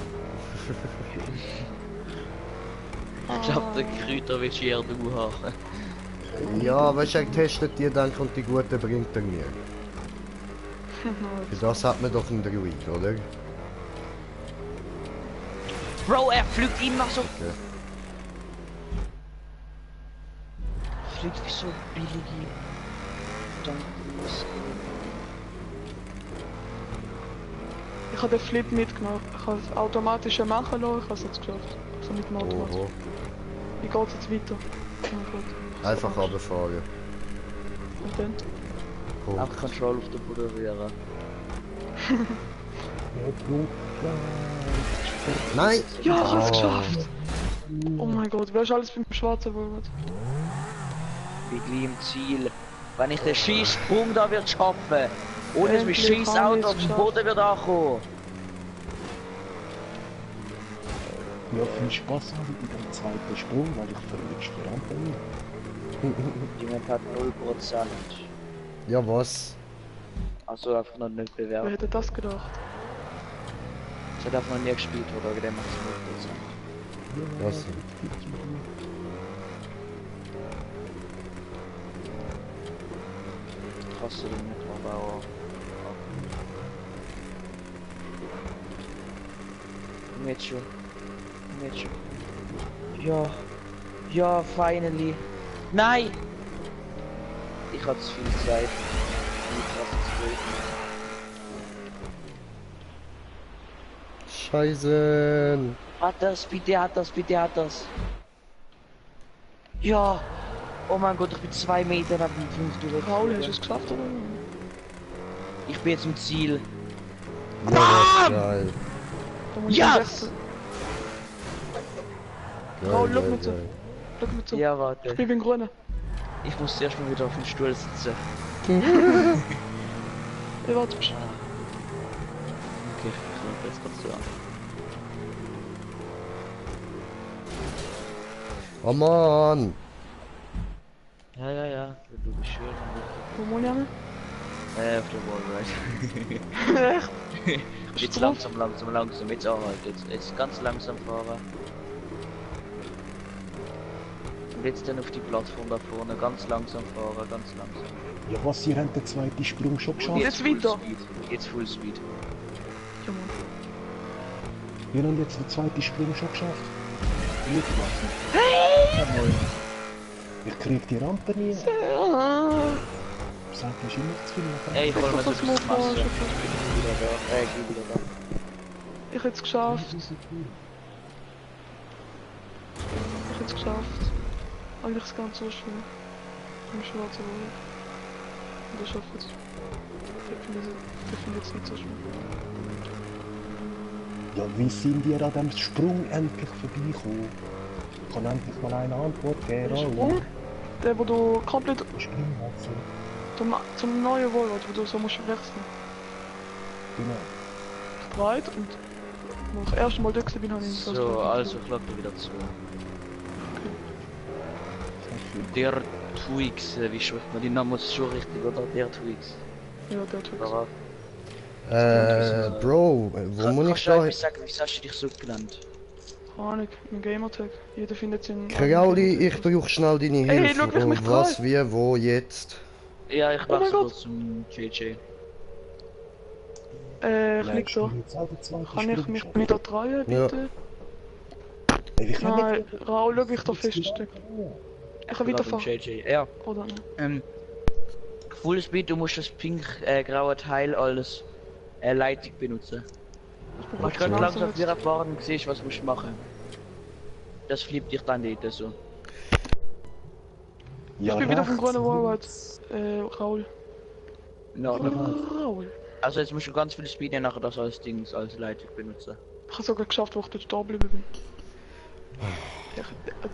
Ich glaub, den Kräuter willst du eher du haben.
Ja, weißt du, er testet die, dann kommt die gute bringt er mir. Für das hat man doch einen Druid, oder?
Bro, er fliegt immer so.
Okay.
Fliegt wie so billige. Danke.
Ich habe den Flip mitgenommen. Ich habe das automatische machen lassen, ich habe es jetzt geschafft. Also mit dem Automat.
Oho.
Wie geht es jetzt weiter? Oh Gott.
Einfach runterfahren.
Und dann?
Punkt.
Auch Control auf den Boden rühren.
Nein!
Ja, ich habe es
Oh.
geschafft! Oh mein Gott, wer ist alles beim schwarzen Wurm?
Bin gleich im Ziel. Wenn ich den scheiß Sprung da wird schaffen, ohne dass mein
Endlich
scheiß
haben
Auto
wir es
auf den
geschafft.
Boden wird ankommen.
Ja, viel Spaß haben bei dem zweiten Sprung, weil ich verrutscht die Rampe nicht.
Die Map hat 0%.
Ja, was?
Also einfach noch nicht
Wer
bewertet.
hätte das gedacht?
Ich habe einfach noch nie gespielt, oder wegen dem macht es 0%.
Was?
Ich hasse den Mittelbauer. Mitchell. Mitchell. Ja. Ja, finally. Nein! Ich hatte zu viel Zeit.
Scheiße.
Hat das, bitte hat das, bitte hat das. Ja. Oh mein Gott, ich bin 2 Meter neben dem Fünf
Paul, hast du
durch.
es geschafft oder?
Ich bin jetzt im Ziel.
Ja, das ist geil.
Da muss ich
Yes!
am rechten-
Geil,
Paul, schau
geil,
mit so.
geil.
Schau mit so.
Ja,
Ich
warte.
bin beim Grünen.
Ich muss zuerst mal wieder auf den Stuhl sitzen.
Ich warte.
Okay, ich glaube, jetzt kommst du an.
Oh Mann.
Ja, ja, ja. Du bist schön.
Wo muss ich hin?
Auf der Wallride.
Echt?
Jetzt
drauf?
langsam. Jetzt auch halt. Jetzt ganz langsam fahren. Und jetzt dann auf die Plattform da vorne. Ganz langsam fahren, ganz langsam.
Ja was, ihr habt den zweiten Sprung schon geschafft?
Jetzt
Full
weiter.
Speed. Jetzt Full Speed.
Ja, Mann.
Wir haben jetzt den zweiten Sprung schon geschafft. Hey! Ich krieg die Rampe nie. Sag, ist immer zu viel.
Ey, ich hol mir das
Das
aus
muss
dem
man
Masse.
schon.
Ich bin wieder da. Ich bin wieder da.
Ich hätte es geschafft. Ich hätte es geschafft. Eigentlich ist es ganz so schön. Im schwarzen Wald. Und ich schaffe es. Ich finde es nicht so schön.
Ja, wie sind ihr an dem Sprung endlich vorbeigekommen? Ich kann endlich mal eine Antwort geben.
Der
Raoul.
Sprung, der wo du komplett
Springwechsel.
zum neuen Wald, wo du so musst wechseln.
Genau.
Breit und wo ich das erste Mal da bin, habe ich so
So, also ich lade wieder zu. Der Twix, wie spricht man den Namen schon richtig, oder? Der Twix.
Ja, der Typ.
Darauf.
Bro, wo muss ich da hin?
Sagen, wieso hast du dich so genannt?
Keine Ahnung, mein Gamertag. Jeder findet es in...
Krauli, ich brauche schnell deine
Hey,
Hilfe.
schau, wie ich mich
Oh, was,
freu.
wie, wo, jetzt?
Ja, ich
Oh mein
wechsle
Gott.
zum JJ.
Ich lieg da. Kann ich mich wieder drehen, bitte? Nein, Raul, schau, wie ich da feststecke. Ich kann weiterfahren.
JJ, ja.
Oder nicht?
Full Speed, du musst das pink-graue Teil als Leitung benutzen. Du musst ganz langsam wieder fahren und siehst, was du musst machen. Das flippt dich dann nicht so.
Ich bin wieder vom grünen Wallride. Raul.
Ja,
Raul.
also jetzt musst du ganz viel Speed und nachher das als Dings, als Leitung benutzen.
Ich habe sogar geschafft, wo ich dort stehen geblieben bin.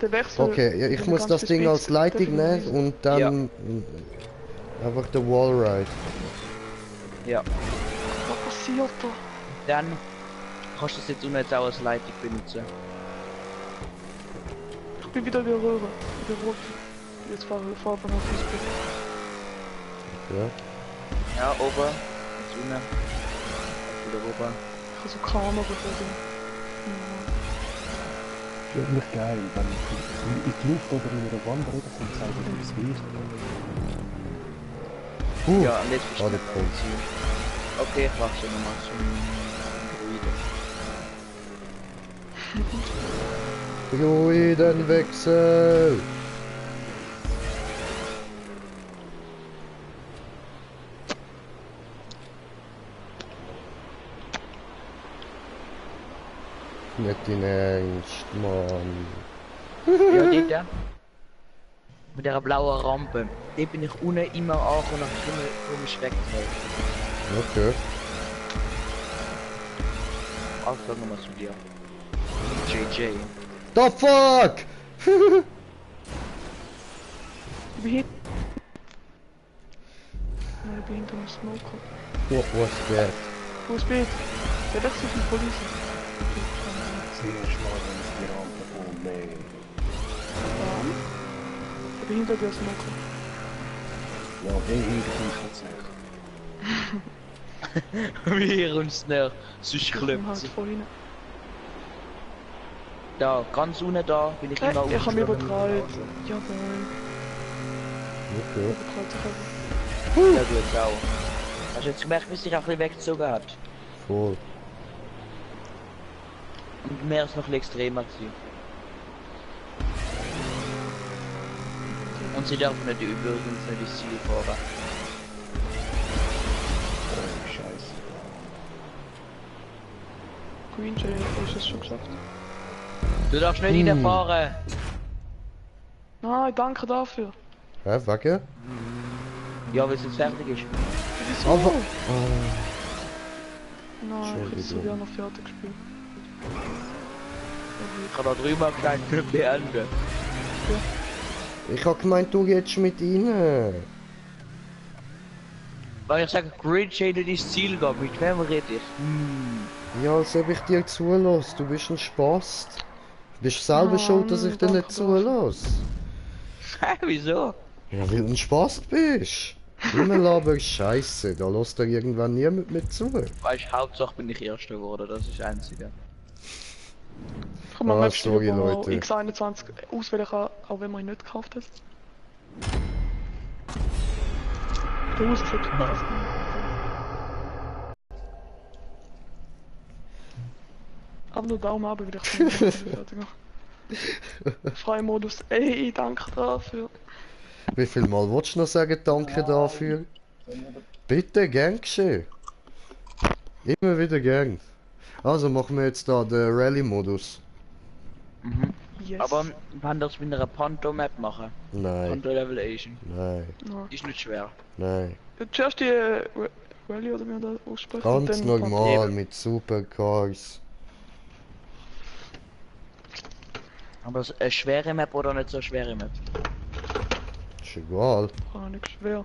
Der Wechsel...
Okay, ja, ich
wenn du
muss
ganz
das
viel
Ding
Speed
als Leitung nehmen
definitiv-
und dann einfach der Wallride.
Ja.
Was passiert da?
Dann kannst du das jetzt unten jetzt auch als Leitung benutzen.
Ich bin wieder in der Röhre. In der Rot. Jetzt fahre ich von auf Speed.
Ja.
Ja, oben. Jetzt unten. Wieder rüber.
Ich habe so Kamera vor dem.
Wirklich geil, wenn ich in die Luft oder in einer Wand rüber kommt, sagt er das Gleiche.
Ja, und jetzt bist
Oh,
du
der
beim
Punkt.
Ziel. Okay, ich wachse nochmal zum Druiden.
Druidenwechsel! Nicht in Ernst, Mann.
Ja, dort. Mit der blauen Rampe. Dort bin ich unten immer angekommen und nach komisch weggetragen.
Okay.
Also sagen wir mal zu dir. JJ.
The fuck!
Ich bin hinten. Nein, ich bin hinter dem Smoker.
What was that?
Wo ist Speed? Der Wechsel von Polizei.
Zuerst mal, wenn es die Rampe kommt, nee.
Ich bin hinter der Smoker.
Ja, den hinten kommt es
Wir uns näher. Sonst
Ich bin
klappt
halt
sie.
voll rein.
Da, ganz unten da bin ich immer
Ich habe mich
aufgeschlagen.
übertreibt. Jawohl.
Okay.
Übertreibt sich einfach.
Ja gut, auch. Hast du jetzt gemerkt, wie sich auch ein bisschen weggezogen hat?
Voll.
Und mehr ist noch ein bisschen extremer gewesen. Und sie dürfen nicht übrigens nicht ins Ziel fahren.
Green Jay, hast du es schon geschafft?
Du darfst nicht reinfahren.
Nein, danke dafür.
Hä, wegen?
Ja, weil es jetzt fertig ist.
Wieso?
Aber...
Nein, ich hätte es so
Entschuldigung.
gerne noch fertig gespielt.
Ich habe da drüber gesagt, nicht beenden.
Ich hab gemeint, du gehst mit ihnen.
Weil ich sage, Green Jay nicht ins Ziel geht, mit wem rede ich?
Ja, als ob ich dir zulasse. Du bist ein Spaß. Du bist selber schuld, dass ich dir nicht
danke dafür.
zulasse.
Hä, wieso?
Ja, weil du ein Spaß bist. Immer labern Scheiße, da lässt dir irgendwann niemand mehr zu.
Weißt, Hauptsache bin ich Erster geworden, das ist das Einzige.
Ich kann mal
Ah,
Maps spielen,
sorry,
wo man
Leute.
X21 auswählen kann, auch wenn man ihn nicht gekauft hat. Der ausgeschaut. Aber nur Daumen ab, wieder fertig machen. Freimodus, ey, danke dafür.
Wie viel Mal willst du noch sagen, danke dafür? Bitte, gern geschehen. Immer wieder gern. Also machen wir jetzt da den Rallye-Modus.
Mhm.
Yes.
Aber wann das mit einer Panto-Map machen?
Nein,
Panto Level Asian.
nein,
Nein.
Ist nicht schwer.
nein.
Zuerst die Rallye oder wie man das ausspricht.
Ganz
und dann
normal
Eben.
mit Supercars.
Aber eine schwere Map oder nicht so schwere Map?
Ist egal.
Panto. Nicht schwer.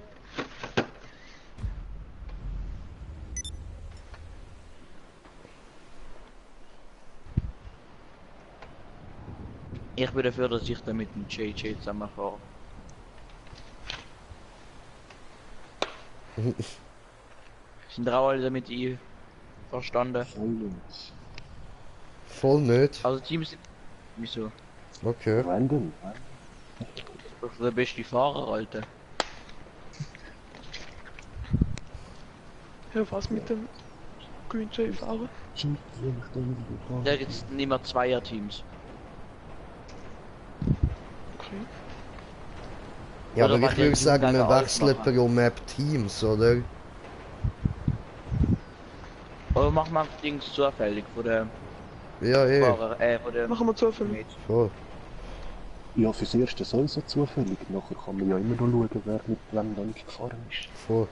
Ich bin dafür, dass ich da mit dem JJ zusammen fahre. Sind da auch alle damit verstanden?
Silence.
Voll nicht.
Also Teams... Wieso?
Okay.
Random.
Das ist der beste Fahrer, Alter.
Ja, was mit dem Green Jay fahren?
Da gibt's nicht mehr Zweierteams.
Okay.
Ja,
Oder
aber
was
ich würde
der
sagen, wir
Teamleiter
wechseln
ausmachen.
pro Map Teams, oder?
Oder machen wir Dings zufällig von der
Ja, eh.
Fahrer, von der
Machen wir zufällig.
Mate.
Voll.
Ja, fürs Erste sowieso zufällig. Nachher kann man ja immer noch schauen, wer mit wem noch nicht gefahren ist.
Voll.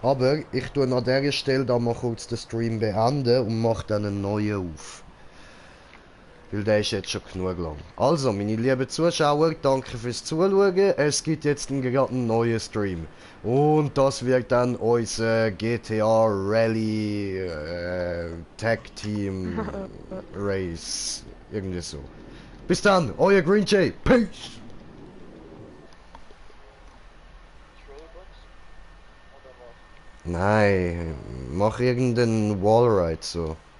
Aber ich tue an dieser Stelle da mal kurz den Stream beenden und mache dann einen neuen auf. Weil der ist jetzt schon genug lang. Also, meine lieben Zuschauer, danke fürs Zuschauen. Es gibt jetzt gerade einen neuen Stream. Und das wird dann unser GTA Rally Tag Team Race. Irgendwie so. Bis dann, euer Green Jay. Peace! Nein, mach irgendeinen Wallride so.